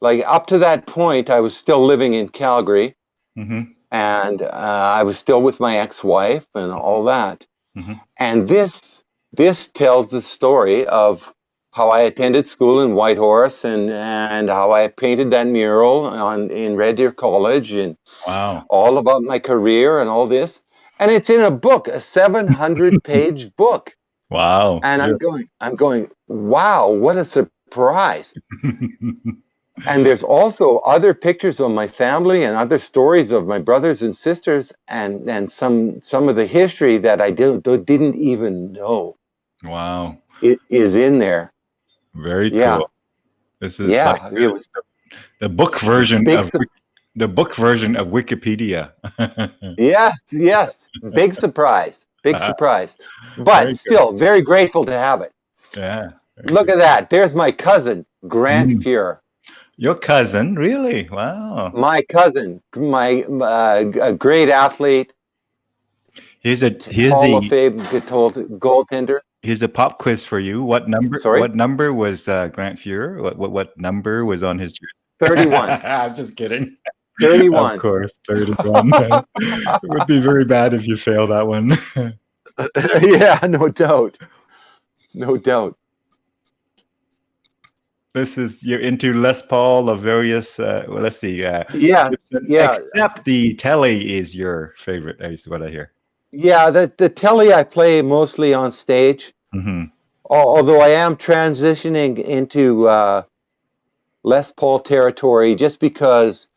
Like up to that point, I was still living in Calgary, and I was still with my ex-wife and all that. And this tells the story of how I attended school in Whitehorse and how I painted that mural in Red Deer College, and all about my career and all this. And it's in a book, a 700-page book. Wow. And I'm going, wow, what a surprise. And there's also other pictures of my family and other stories of my brothers and sisters and some of the history that I didn't even know. Wow. It is in there. Very cool. This is like the book version of Wikipedia. Yes. Big surprise. But still very grateful to have it. Yeah. Look at that. There's my cousin, Grant Fuhr. Your cousin? Really? Wow. My cousin, a great athlete. Here's Hall of Fame goaltender. Here's a pop quiz for you. What number? Sorry? What number was Grant Fuhr? What number was on his jersey? 31. I'm just kidding. 31. Of course, 31. It would be very bad if you fail that one. Yeah, no doubt. This is, you're into Les Paul of various. Let's see. Yeah. Except the Tele is your favorite. Is what I hear. Yeah, the Tele I play mostly on stage. Although I am transitioning into Les Paul territory just because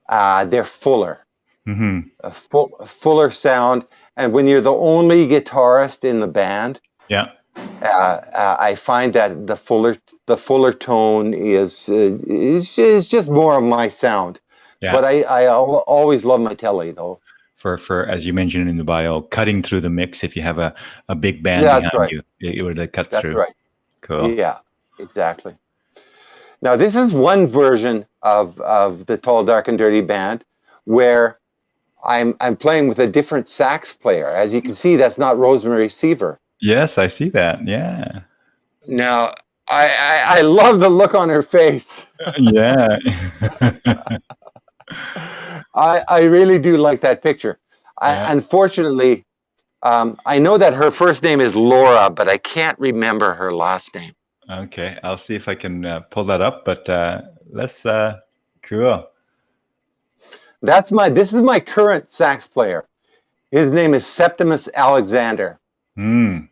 they're fuller. A fuller sound, and when you're the only guitarist in the band, I find that the fuller tone is just more of my sound. But I always love my Tele though. For as you mentioned in the bio, cutting through the mix. If you have a big band behind you, it would cut through. That's right. Cool. Yeah, exactly. Now this is one version of the Tall, Dark and Dirty band where I'm playing with a different sax player. As you can see, that's not Rosemary Seaver. Yes, I see that. Yeah. Now I love the look on her face. Yeah. I really do like that picture. Unfortunately, I know that her first name is Laura, but I can't remember her last name. Okay, I'll see if I can pull that up. But let's cool. This is my current sax player. His name is Septimus Alexander, and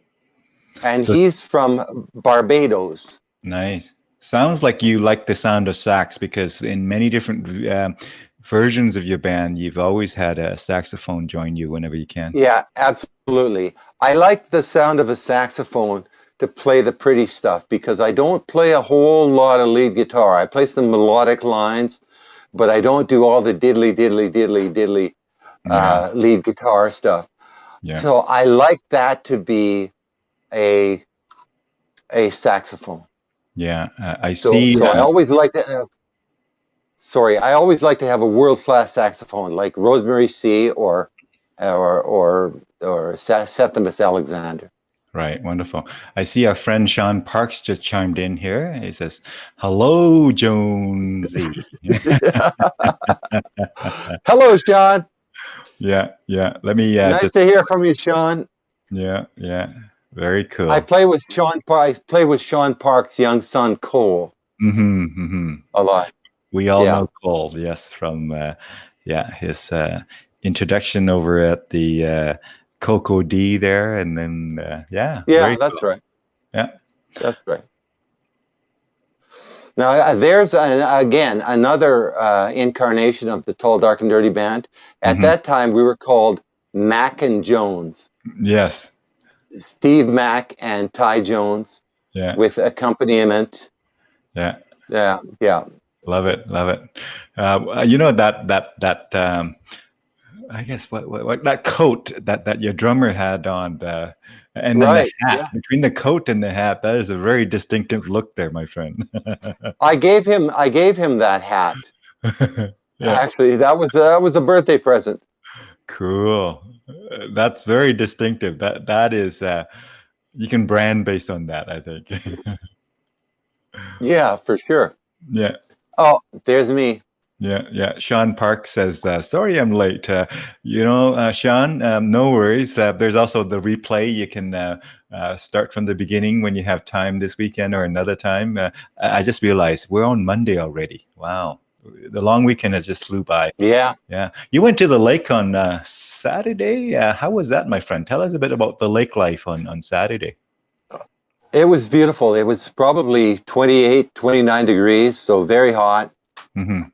he's from Barbados. Nice. Sounds like you like the sound of sax, because in many different versions of your band, you've always had a saxophone join you whenever you can. Yeah, absolutely. I like the sound of a saxophone to play the pretty stuff, because I don't play a whole lot of lead guitar. I play some melodic lines, but I don't do all the diddly lead guitar stuff. Yeah. So I like that to be a saxophone. Yeah, I see. So I always like to. I always like to have a world-class saxophone like Rosemary C. or Septimus Alexander. Right, wonderful. I see our friend Sean Parks just chimed in here. He says, "Hello, Jonesy." Hello, Sean. Yeah. Let me. Nice to hear from you, Sean. Yeah. Very cool. I play with Sean Parks' young son Cole. A lot. We all know Cole, yes, from his introduction over at the Coco D there, and then that's cool. Right. Yeah, that's right. Now there's again another incarnation of the Tall, Dark and Dirty band. At that time, we were called Mac and Jones. Yes. Steve Mac and Tye Jones, with accompaniment. Yeah. Love it. You know that I guess what that coat that your drummer had on. And then the Right. hat, Yeah. between the coat and the hat, that is a very distinctive look there, my friend. I gave him that hat. Yeah, Actually, that was a birthday present. cool. That's very distinctive. That is, you can brand based on that, I think. Yeah, for sure. Yeah. Oh, there's me. Yeah. Sean Park says, sorry I'm late. Sean, no worries. There's also the replay. You can start from the beginning when you have time this weekend or another time. I just realized we're on Monday already. Wow. The long weekend has just flew by. Yeah. Yeah. You went to the lake on Saturday. How was that, my friend? Tell us a bit about the lake life on Saturday. It was beautiful. It was probably 28, 29 degrees, so very hot. Mm-hmm.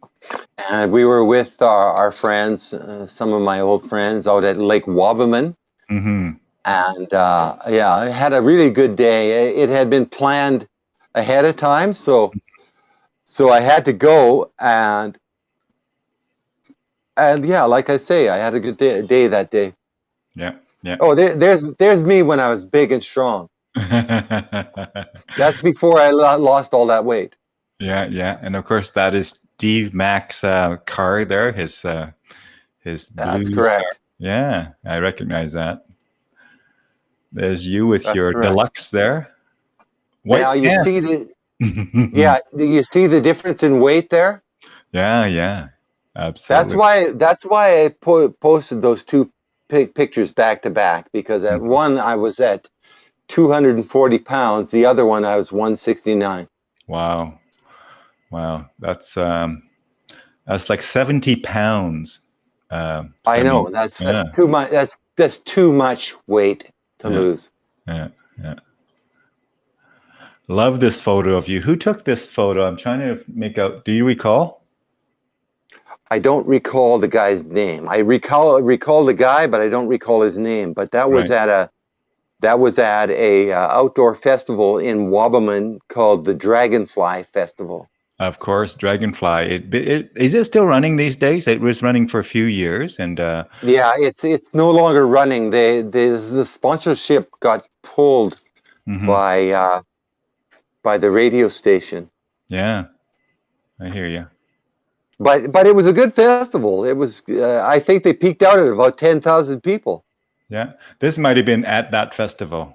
And we were with our friends, some of my old friends out at Lake Wabamun. Mm-hmm. And yeah, I had a really good day. It had been planned ahead of time, so I had to go, and yeah, like I say, I had a good day that day. Yeah. Oh, there's me when I was big and strong. That's before I lost all that weight. Yeah. And of course, that is Steve Mack's car there, his That's blues correct. car. Yeah, I recognize that. There's you with That's your correct. Deluxe there. White Now you pants. see do you see the difference in weight there? Yeah, absolutely. That's why I posted those two pictures back to back, because at one I was at 240 pounds, the other one I was 169. Wow, that's like 70 pounds. I know that's too much. That's too much weight to lose. Yeah. Love this photo of you. Who took this photo? I'm trying to make out. Do you recall? I don't recall the guy's name. I recall the guy, but I don't recall his name. But that was at a outdoor festival in Wabamun called the Dragonfly Festival. Of course, Dragonfly. Is it still running these days? It was running for a few years, and yeah, it's no longer running. The sponsorship got pulled by the radio station. Yeah, I hear you. But it was a good festival. It was. I think they peaked out at about 10,000 people. Yeah, this might have been at that festival.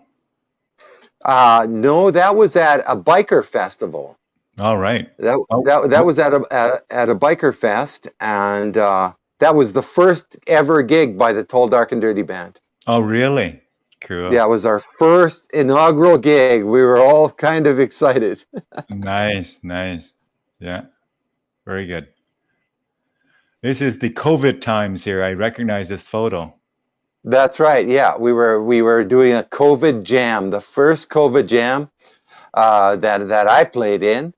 No, that was at a biker festival. All right. That was at a biker fest, and that was the first ever gig by the Tall, Dark and Dirty band. Oh, really? Cool. Yeah, it was our first inaugural gig. We were all kind of excited. Nice. Yeah, very good. This is the COVID times here. I recognize this photo. That's right. Yeah, we were doing a COVID jam, the first COVID jam that I played in,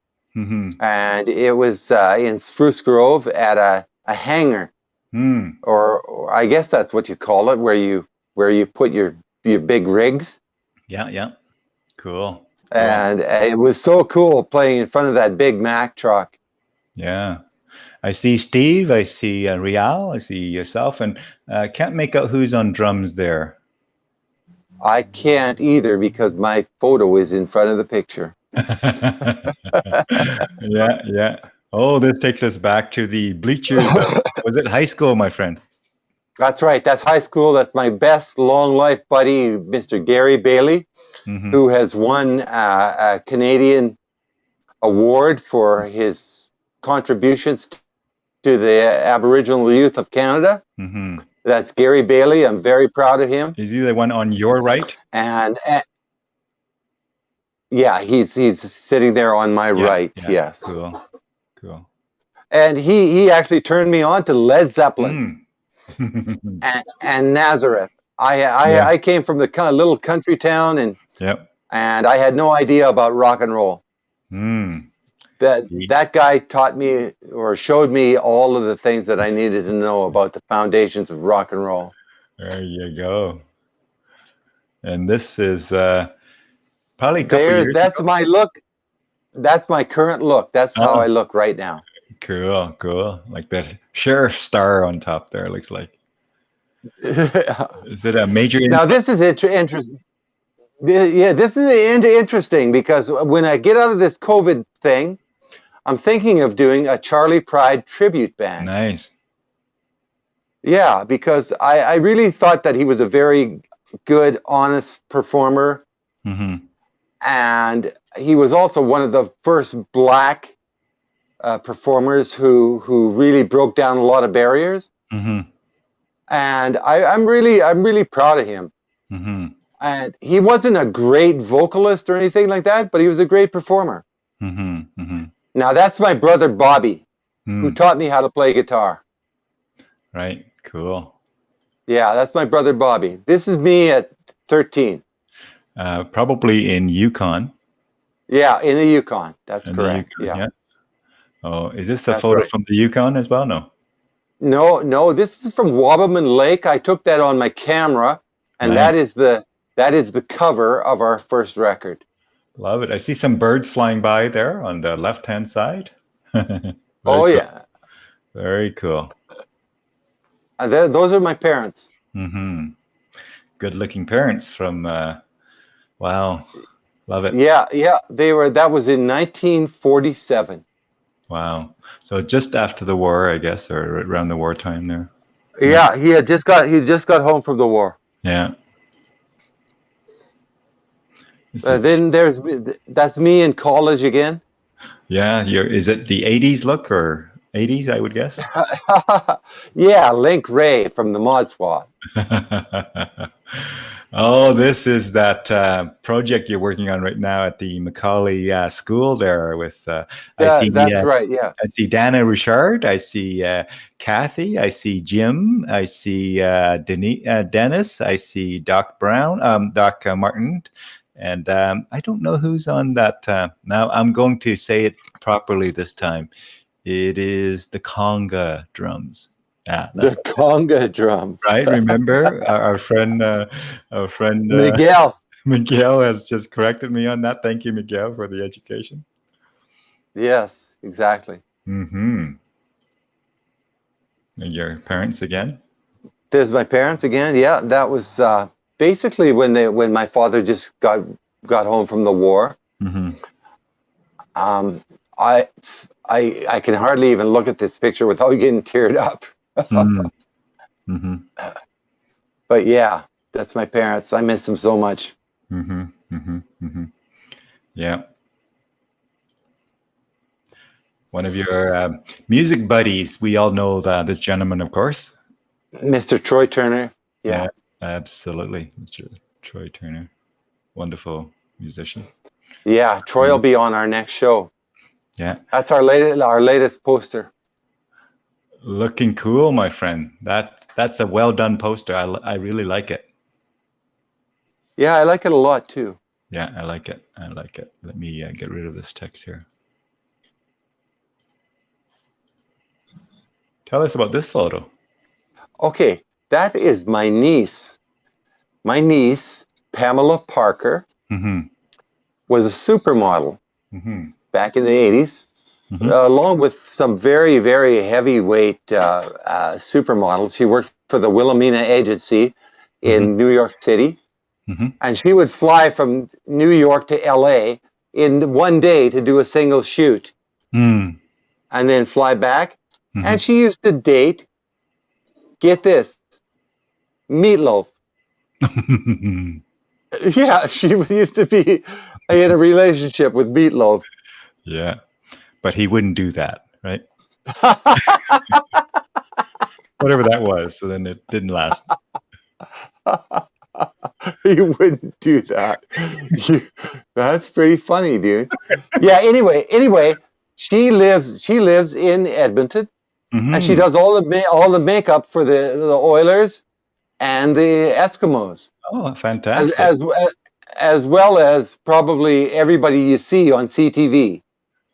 and it was in Spruce Grove at a hangar, or I guess that's what you call it, where you put your big rigs. Yeah. Cool. And it was so cool playing in front of that big Mack truck. Yeah. I see Steve, I see Rial, I see yourself, and can't make out who's on drums there. I can't either because my photo is in front of the picture. Yeah. Oh, this takes us back to the bleachers. Was it high school, my friend? That's right. That's high school. That's my best long life buddy, Mr. Gary Bailey, who has won a Canadian award for his contributions to the Aboriginal youth of Canada. That's Gary Bailey. I'm very proud of him. Is he the one on your right? And yeah, he's sitting there on my right. Yeah. Yes. Cool. And he actually turned me on to Led Zeppelin and Nazareth. I came from the little country town, and I had no idea about rock and roll. That guy taught me or showed me all of the things that I needed to know about the foundations of rock and roll. There you go. And this is probably a couple years that's ago. my look. That's my current look. That's how I look right now. Cool. Like that sheriff star on top there, looks like. Is it a major? Now this is interesting. Yeah, this is interesting because when I get out of this COVID thing, I'm thinking of doing a Charlie Pride tribute band. Nice. Yeah, because I really thought that he was a very good, honest performer. Mm-hmm. And he was also one of the first Black performers who really broke down a lot of barriers. Mm-hmm. And I'm really proud of him. Mm-hmm. And he wasn't a great vocalist or anything like that, but he was a great performer. Mm-hmm. Mm-hmm. Now that's my brother Bobby, who taught me how to play guitar. Right. Cool. Yeah, that's my brother Bobby. This is me at 13. Probably in Yukon. Yeah, in the Yukon. That's In correct. the Yukon, Yeah. Oh, is this a That's photo right. from the Yukon as well? No. No, this is from Wabamun Lake. I took that on my camera, and Nice. that is the cover of our first record. Love it. I see some birds flying by there on the left-hand side. Very Oh cool. yeah, Very cool. those are my parents. Mm-hmm. Good-looking parents from. Wow. Love it. Yeah, they were. That was in 1947. Wow. So just after the war, I guess, or around the wartime there. Yeah, he just got home from the war. Yeah. This is- Then that's me in college again. yeah. Is it the 80s look or 80s, I would guess? Yeah, Link Ray from the Mod Squad. Oh, this is that project you're working on right now at the Macaulay School there with, I see That's right. Yeah. I see Dana Richard, I see Kathy, I see Jim, I see Dennis, I see Doc Brown, Doc Martin, and I don't know who's on that. Now I'm going to say it properly this time. It is the conga drums. Yeah, that's The conga drums. right. Remember our friend Miguel. Miguel has just corrected me on that. Thank you, Miguel, for the education. Yes, exactly. Mm-hmm. And your parents again? There's my parents again. Yeah, that was basically when my father just got home from the war. Mm-hmm. I can hardly even look at this picture without getting teared up. Mm-hmm. Mm-hmm. But yeah, that's my parents. I miss them so much. Mm-hmm. Mm-hmm. Mm-hmm. Yeah. One of your music buddies. We all know this gentleman, of course. Mr. Troy Turner. Yeah. Absolutely. Mr. Troy Turner. Wonderful musician. Yeah, Troy will be on our next show. Yeah. That's our latest poster. Looking cool, my friend. That's a well done poster. I really like it. Yeah, I like it a lot too. Yeah, I like it. Let me get rid of this text here. Tell us about this photo. Okay, that is my niece. My niece, Pamela Parker, was a supermodel back in the 80s, along with some very, very heavyweight supermodels. She worked for the Wilhelmina Agency in New York City, and she would fly from New York to LA in one day to do a single shoot, and then fly back. And she used to date, get this, Meatloaf. Yeah, she used to be in a relationship with Meatloaf. Yeah, but he wouldn't do that, right? Whatever that was. So then it didn't last. He wouldn't do that. That's pretty funny, dude. Yeah. Anyway, she lives in Edmonton, and she does all the makeup for the Oilers and the Eskimos. Oh, fantastic! As well as probably everybody you see on CTV.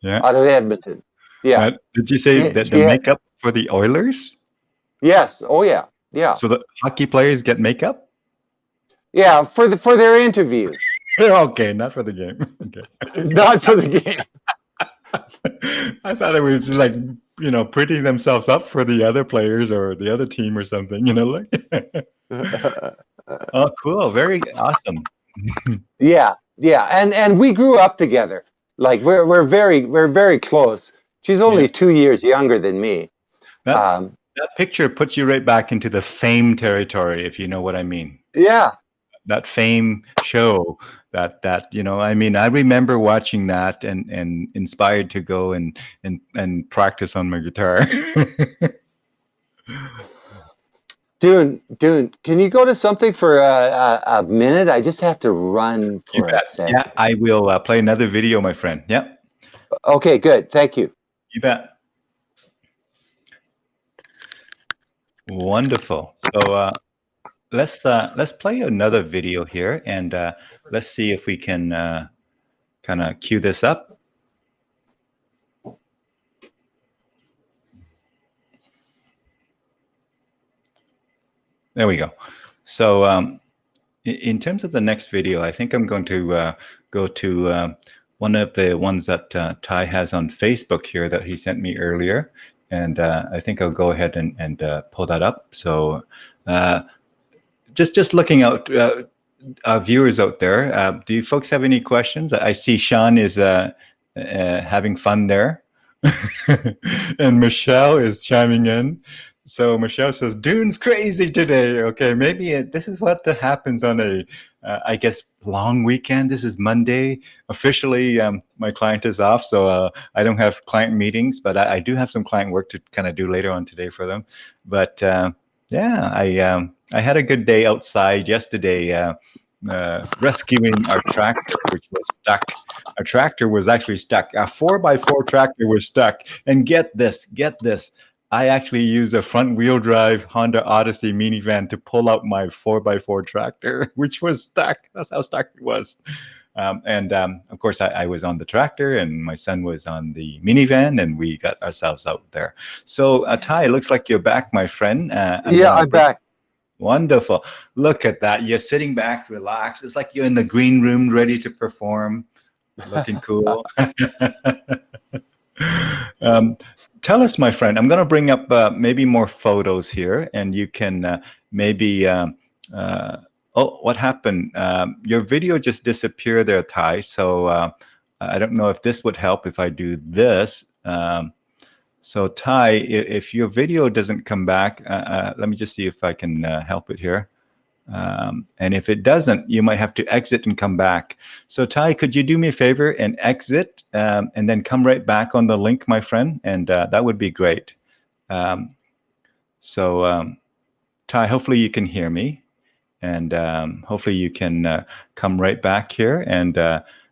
Yeah. Out of Edmonton. Yeah. Did you say that the makeup for the Oilers? Yes. Oh yeah. Yeah. So the hockey players get makeup? Yeah, for their interviews. Okay, not for the game. Okay. Not for the game. I thought it was like, prettying themselves up for the other players or the other team or something, like. Oh, cool. Very awesome. Yeah, yeah, and we grew up together. Like we're very close. She's Yeah. only 2 years younger than me. That Um, that picture puts you right back into the Fame territory, if you know what I mean. yeah, That Fame show, that I mean, I remember watching that and inspired to go and practice on my guitar. Dune, can you go to something for a minute? I just have to run You for a bet. Yeah, second. I will play another video, my friend. Yep, Okay, good. Thank you. you bet. Wonderful. So let's play another video here, and let's see if we can kind of cue this up. There we go. So in terms of the next video, I think I'm going to go to one of the ones that Tye has on Facebook here that he sent me earlier. And I think I'll go ahead and pull that up. So just looking out, viewers out there, do you folks have any questions? I see Sean is having fun there. And Michelle is chiming in. So Michelle says, Dune's crazy today. Okay, maybe this is what happens on a, I guess, long weekend. This is Monday. Officially, my client is off, so I don't have client meetings, but I do have some client work to kind of do later on today for them. But yeah, I had a good day outside yesterday. Rescuing our tractor, which was stuck. Our tractor was actually stuck. A 4x4 tractor was stuck. And get this. I actually used a front-wheel drive Honda Odyssey minivan to pull out my 4x4 tractor, which was stuck. That's how stuck it was. And of course, I was on the tractor, and my son was on the minivan, and we got ourselves out there. So, Tye, it looks like you're back, my friend. I'm back. Wonderful. Look at that. You're sitting back, relaxed. It's like you're in the green room, ready to perform. Looking cool. Tell us, my friend, I'm going to bring up maybe more photos here, and you can maybe, oh, what happened? Your video just disappeared there, Tye. So I don't know if this would help if I do this. So Tye, if your video doesn't come back, let me just see if I can help it here. And if it doesn't, you might have to exit and come back. So Tye, could you do me a favor and exit and then come right back on the link, my friend? And that would be great. So Tye, hopefully you can hear me. And hopefully you can come right back here and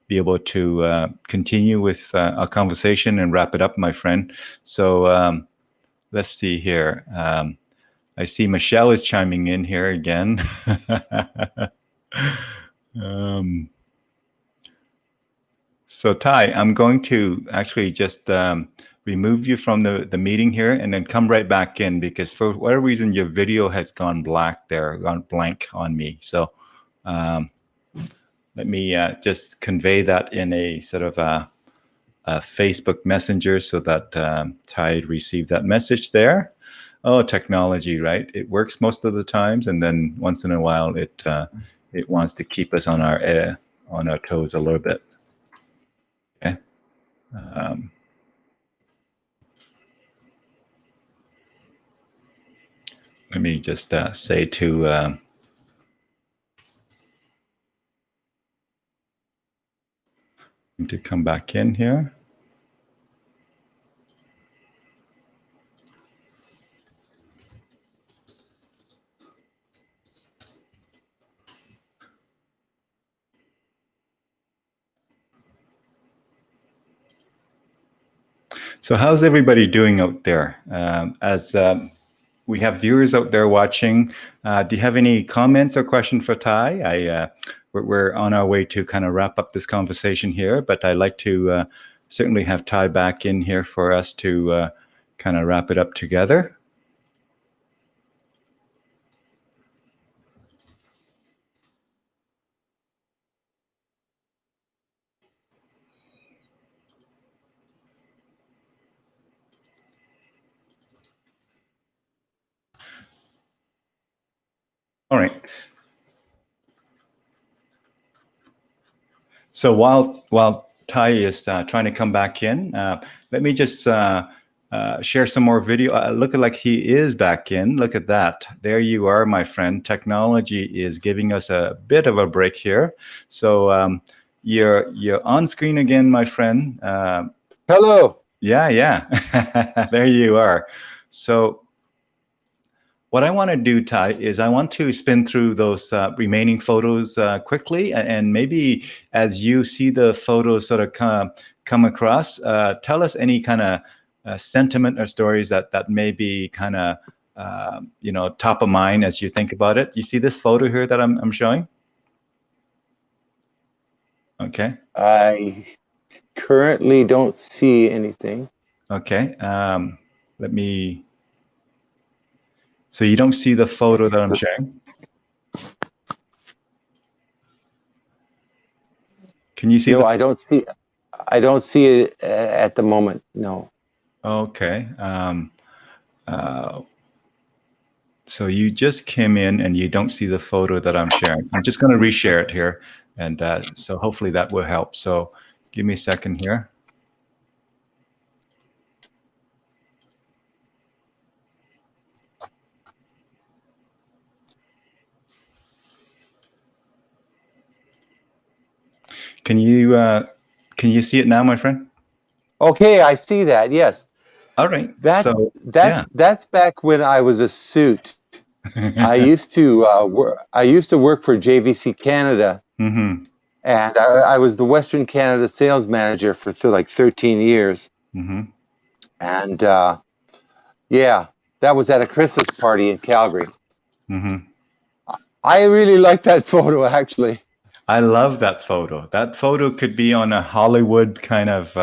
be able to continue with our conversation and wrap it up, my friend. So let's see here. I see Michelle is chiming in here again. So Tye, I'm going to actually just remove you from the meeting here and then come right back in, because for whatever reason, your video has gone black there, gone blank on me. So let me just convey that in a sort of a Facebook Messenger so that Tye received that message there. Oh, technology, right? It works most of the times, and then once in a while, it wants to keep us on our toes a little bit. Okay. Let me just say to come back in here. So how's everybody doing out there? As we have viewers out there watching, do you have any comments or questions for Tye? We're on our way to kind of wrap up this conversation here, but I'd like to certainly have Tye back in here for us to kind of wrap it up together. All right. So while Tye is trying to come back in, let me just share some more video. Looking like he is back in. Look at that. There you are, my friend. Technology is giving us a bit of a break here. So you're on screen again, my friend. Hello. Yeah. There you are. So what I want to do, Tye, is I want to spin through those remaining photos quickly, and maybe as you see the photos sort of come across, tell us any kind of sentiment or stories that may be kind of top of mind as you think about it. You see this photo here that I'm showing? Okay. I currently don't see anything. Okay. Let me. So you don't see the photo that I'm sharing? Can you see? No, I don't see. I don't see it at the moment. No. Okay. So you just came in and you don't see the photo that I'm sharing. I'm just going to reshare it here, and so hopefully that will help. So give me a second here. Can you see it now, my friend? Okay, I see that. Yes. All right. That's back when I was a suit. I used to work for JVC Canada, Mm-hmm. and I was the Western Canada sales manager for like 13 years. Mm-hmm. And that was at a Christmas party in Calgary. Mm-hmm. I really like that photo, actually. I love that photo. That photo could be on a Hollywood kind of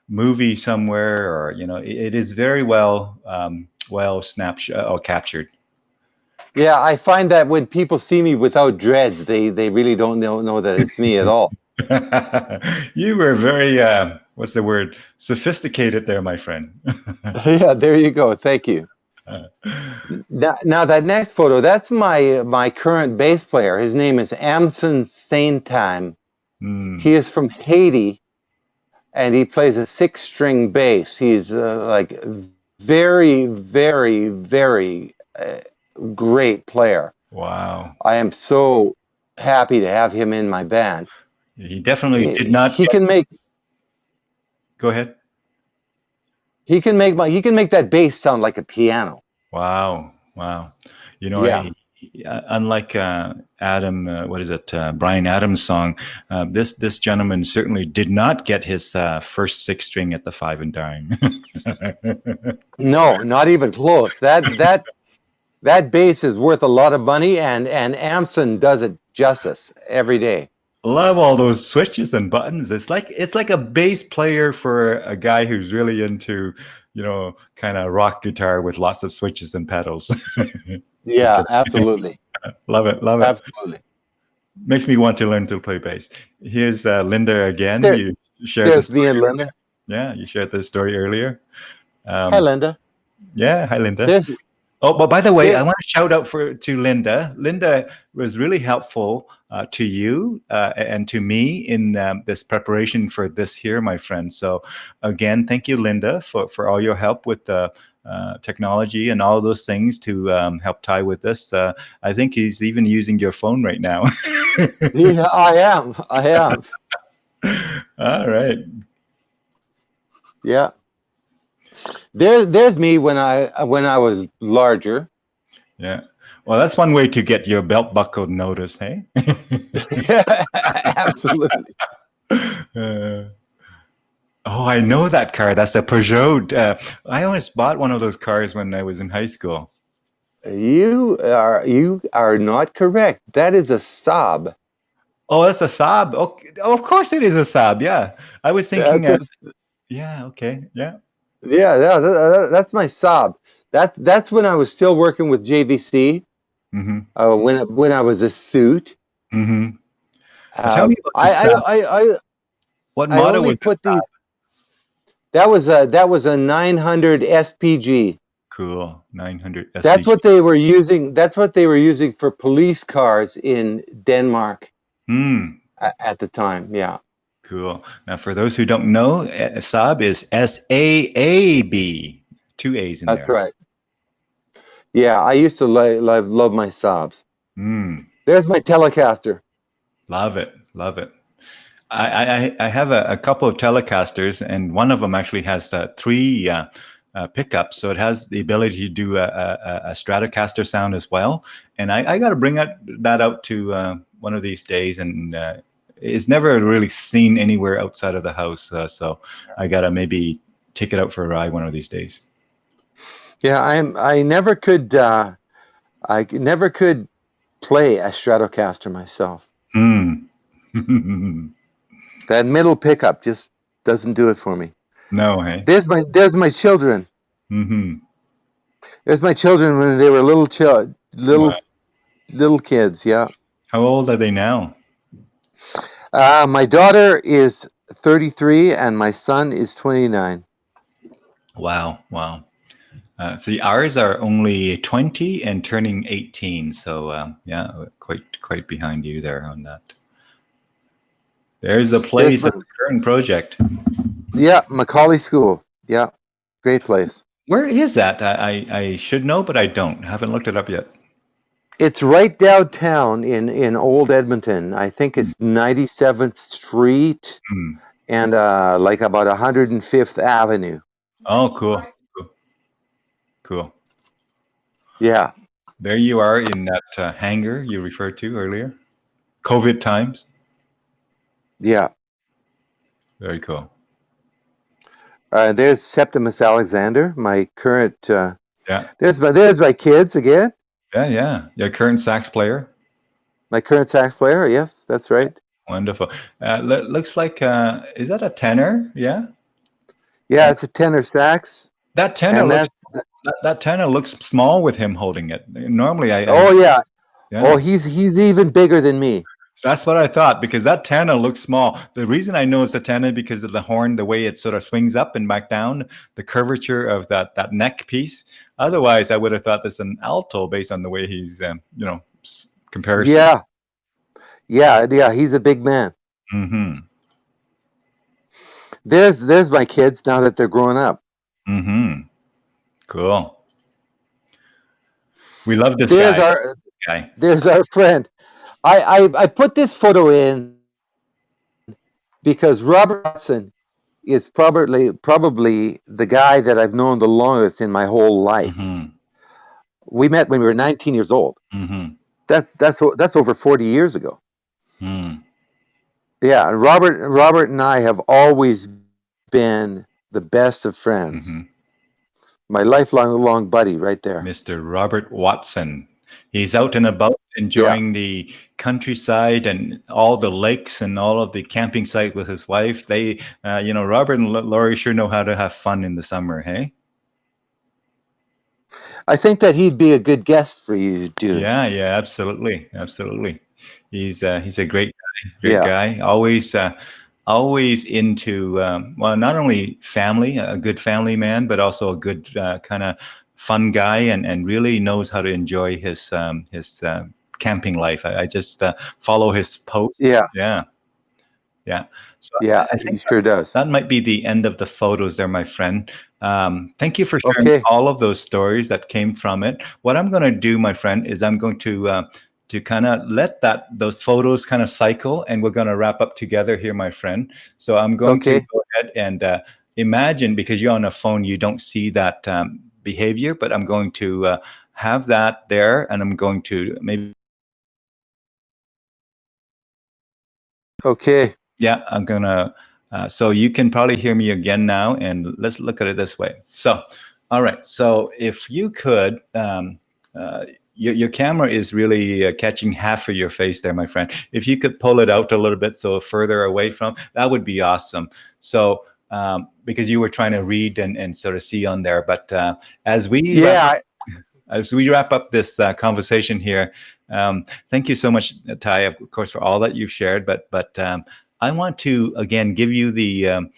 movie somewhere, or it is very well snapshot or captured. Yeah, I find that when people see me without dreads, they really don't know that it's me at all. You were very what's the word? Sophisticated there, my friend. Yeah, there you go. Thank you. Now that next photo, that's my current bass player. His name is Amson Saintime. He is from Haiti, and he plays a 6-string bass. He's like very, very, very great player. Wow! I am so happy to have him in my band. He definitely did not. He can make. Go ahead. He can make that bass sound like a piano. Wow. Yeah. Unlike Adam, Brian Adams' song, this gentleman certainly did not get his first 6-string at the Five and Dime. No, not even close. That bass is worth a lot of money, and Amson does it justice every day. Love all those switches and buttons. It's like a bass player for a guy who's really into, kind of rock guitar with lots of switches and pedals. Yeah, absolutely. Love it. Absolutely. Makes me want to learn to play bass. Here's Linda again. There's me and Linda. Yeah, you shared the story earlier. Hi, Linda. Yeah, hi, Linda. But by the way, I want to shout out to Linda. Linda was really helpful to you and to me in this preparation for this here, my friend. So again, thank you, Linda, for all your help with the technology and all those things to help Tye with this. I think he's even using your phone right now. Yeah, I am. All right. Yeah. There's me when I was larger. Yeah. Well, that's one way to get your belt buckle noticed, hey? Absolutely. I know that car. That's a Peugeot. I always bought one of those cars when I was in high school. You are not correct. That is a Saab. Oh, that's a Saab. Okay. Oh, of course it is a Saab. Yeah. I was thinking. Yeah. Okay. Yeah. Yeah, that's my Saab. That's when I was still working with JVC. Mm-hmm. When I was a suit. Mm-hmm. Tell me about what model was this? That was a 900 SPG. Cool, 900 SPG. That's what they were using. That's what they were using for police cars in Denmark at the time. Yeah. Cool. Now, for those who don't know, Saab is Saab, 2 A's in That's there. right. Yeah, I used to love my Saabs. There's my Telecaster. Love it. Love it. I have a couple of Telecasters, and one of them actually has 3 pickups, so it has the ability to do a Stratocaster sound as well. And I got to bring that out to one of these days, and it's never really seen anywhere outside of the house. So I got to maybe take it out for a ride one of these days. Yeah, I never could play a Stratocaster myself. That middle pickup just doesn't do it for me. No, hey. There's my children. There's my children when they were little kids. Yeah. How old are they now? My daughter is 33 and my son is 29. Wow. See, ours are only 20 and turning 18. So yeah, quite behind you there on that. There's a place at the current project. Yeah, Macaulay School. Yeah, great place. Where is that? I should know, but I don't. Haven't looked it up yet. It's right downtown in Old Edmonton. I think it's 97th Street and like about 105th Avenue. Oh, cool. Yeah. There you are in that hangar you referred to earlier. COVID times. Yeah. Very cool. There's Septimus Alexander, my current. Yeah. There's my kids again. Yeah. Your current sax player. My current sax player. Yes, that's right. Wonderful. Looks like is that a tenor? Yeah. Yeah, it's a tenor sax. That tenor that tenor looks small with him holding it. Normally, yeah. Oh, he's even bigger than me. So that's what I thought, because that tenor looks small. The reason I know it's a tenor because of the horn, the way it sort of swings up and back down, the curvature of that neck piece. Otherwise, I would have thought this an alto based on the way he's, comparison. Yeah. He's a big man. There's my kids now that they're growing up. Cool. We love this guy. There's our friend. I put this photo in because Robert Watson is probably the guy that I've known the longest in my whole life. We met when we were 19 years old. That's over 40 years ago. Yeah, and Robert and I have always been the best of friends. My lifelong buddy right there. Mr. Robert Watson. He's out and about enjoying the countryside and all the lakes and all of the camping site with his wife. They, Robert and Laurie sure know how to have fun in the summer, hey? I think that he'd be a good guest for you to do. Yeah, absolutely. He's a great guy. Always into, not only family, a good family man, but also a good kind of fun guy, and really knows how to enjoy his camping life. I just follow his posts. Yeah. So I think he sure does. That might be the end of the photos there, my friend. Thank you for sharing all of those stories that came from it. What I'm going to do, my friend, is I'm going to kind of let those photos kind of cycle, and we're going to wrap up together here, my friend. So I'm going to go ahead and imagine, because you're on a phone, you don't see that behavior, but I'm going to have that there, and I'm going to maybe. Okay. Yeah, I'm gonna. So you can probably hear me again now, and let's look at it this way. So, all right. So if you could, your camera is really catching half of your face there, my friend. If you could pull it out a little bit, so further away from, that would be awesome. So. Because you were trying to read and sort of see on there, but as we wrap up this conversation here, thank you so much, Tye, of course, for all that you've shared. But I want to again give you the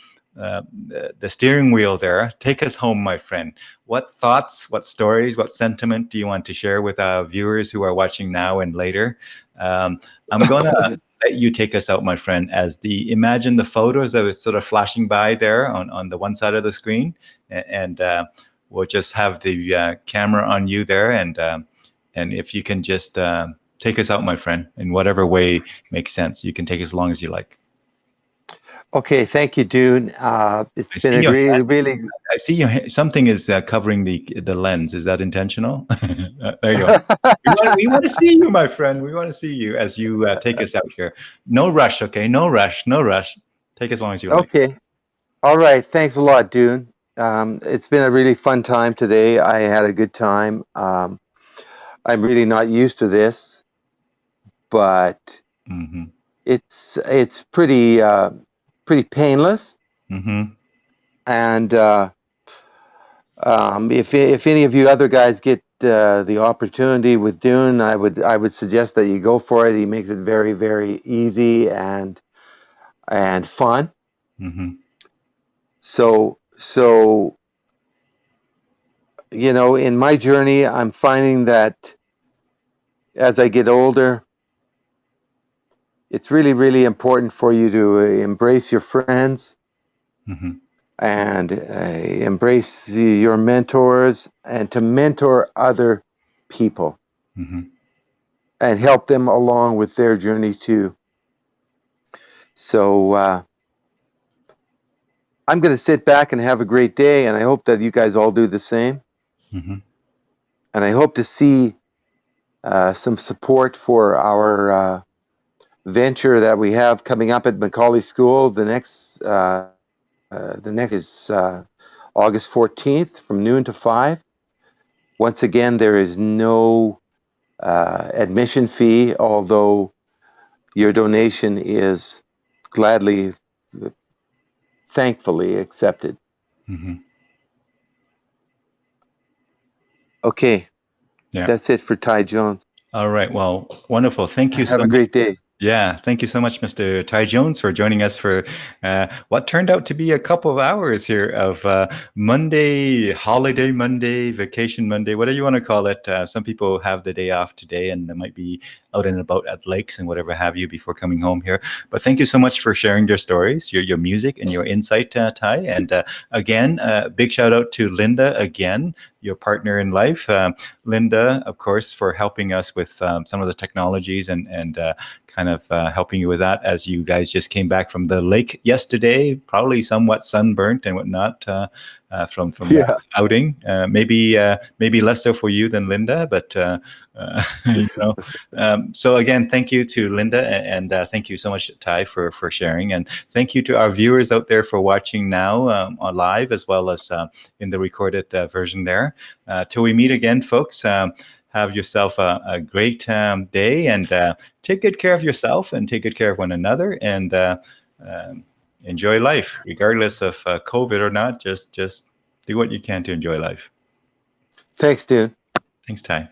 steering wheel there. Take us home, my friend. What thoughts, what stories, what sentiment do you want to share with our viewers who are watching now and later? I'm gonna let you take us out, my friend, imagine the photos that was sort of flashing by there on the one side of the screen, and we'll just have the camera on you there, and if you can just take us out, my friend, in whatever way makes sense. You can take as long as you like. Okay, thank you, Dune. It's been a really. I see something is covering the lens. Is that intentional? There you are. We want to see you, my friend. We want to see you as you take us out here. No rush, okay? No rush. No rush. Take as long as you like. Okay. All right. Thanks a lot, Dune. It's been a really fun time today. I had a good time. I'm really not used to this, but it's pretty painless. And if any of you other guys get the opportunity with Dune, I would suggest that you go for it. He makes it very, very easy and fun. So in my journey, I'm finding that as I get older, it's really, really important for you to embrace your friends and embrace your mentors, and to mentor other people and help them along with their journey too. So I'm going to sit back and have a great day, and I hope that you guys all do the same. And I hope to see some support for our venture that we have coming up at Macaulay School. The next is August 14th from noon to 5. Once again, there is no admission fee, although your donation is gladly, thankfully accepted. Okay. Yeah. That's it for Tye Jones. All right. Well, wonderful. Thank you so much. Have a great day. Yeah, thank you so much, Mr. Tye Jones, for joining us for what turned out to be a couple of hours here of Monday, holiday Monday, vacation Monday, whatever you want to call it. Some people have the day off today, and they might be out and about at lakes and whatever have you before coming home here. But thank you so much for sharing your stories, your music, and your insight, Tye. And again, big shout out to Linda again, your partner in life. Linda, of course, for helping us with some of the technologies and kind of helping you with that as you guys just came back from the lake yesterday, probably somewhat sunburnt and whatnot from that outing. Maybe less so for you than Linda, but so again, thank you to Linda, and thank you so much, Tye, for sharing, and thank you to our viewers out there for watching now on live as well as in the recorded version there. Till we meet again, folks. Have yourself a great day, and take good care of yourself and take good care of one another, and enjoy life, regardless of COVID or not. Just do what you can to enjoy life. Thanks, dude. Thanks, Tye.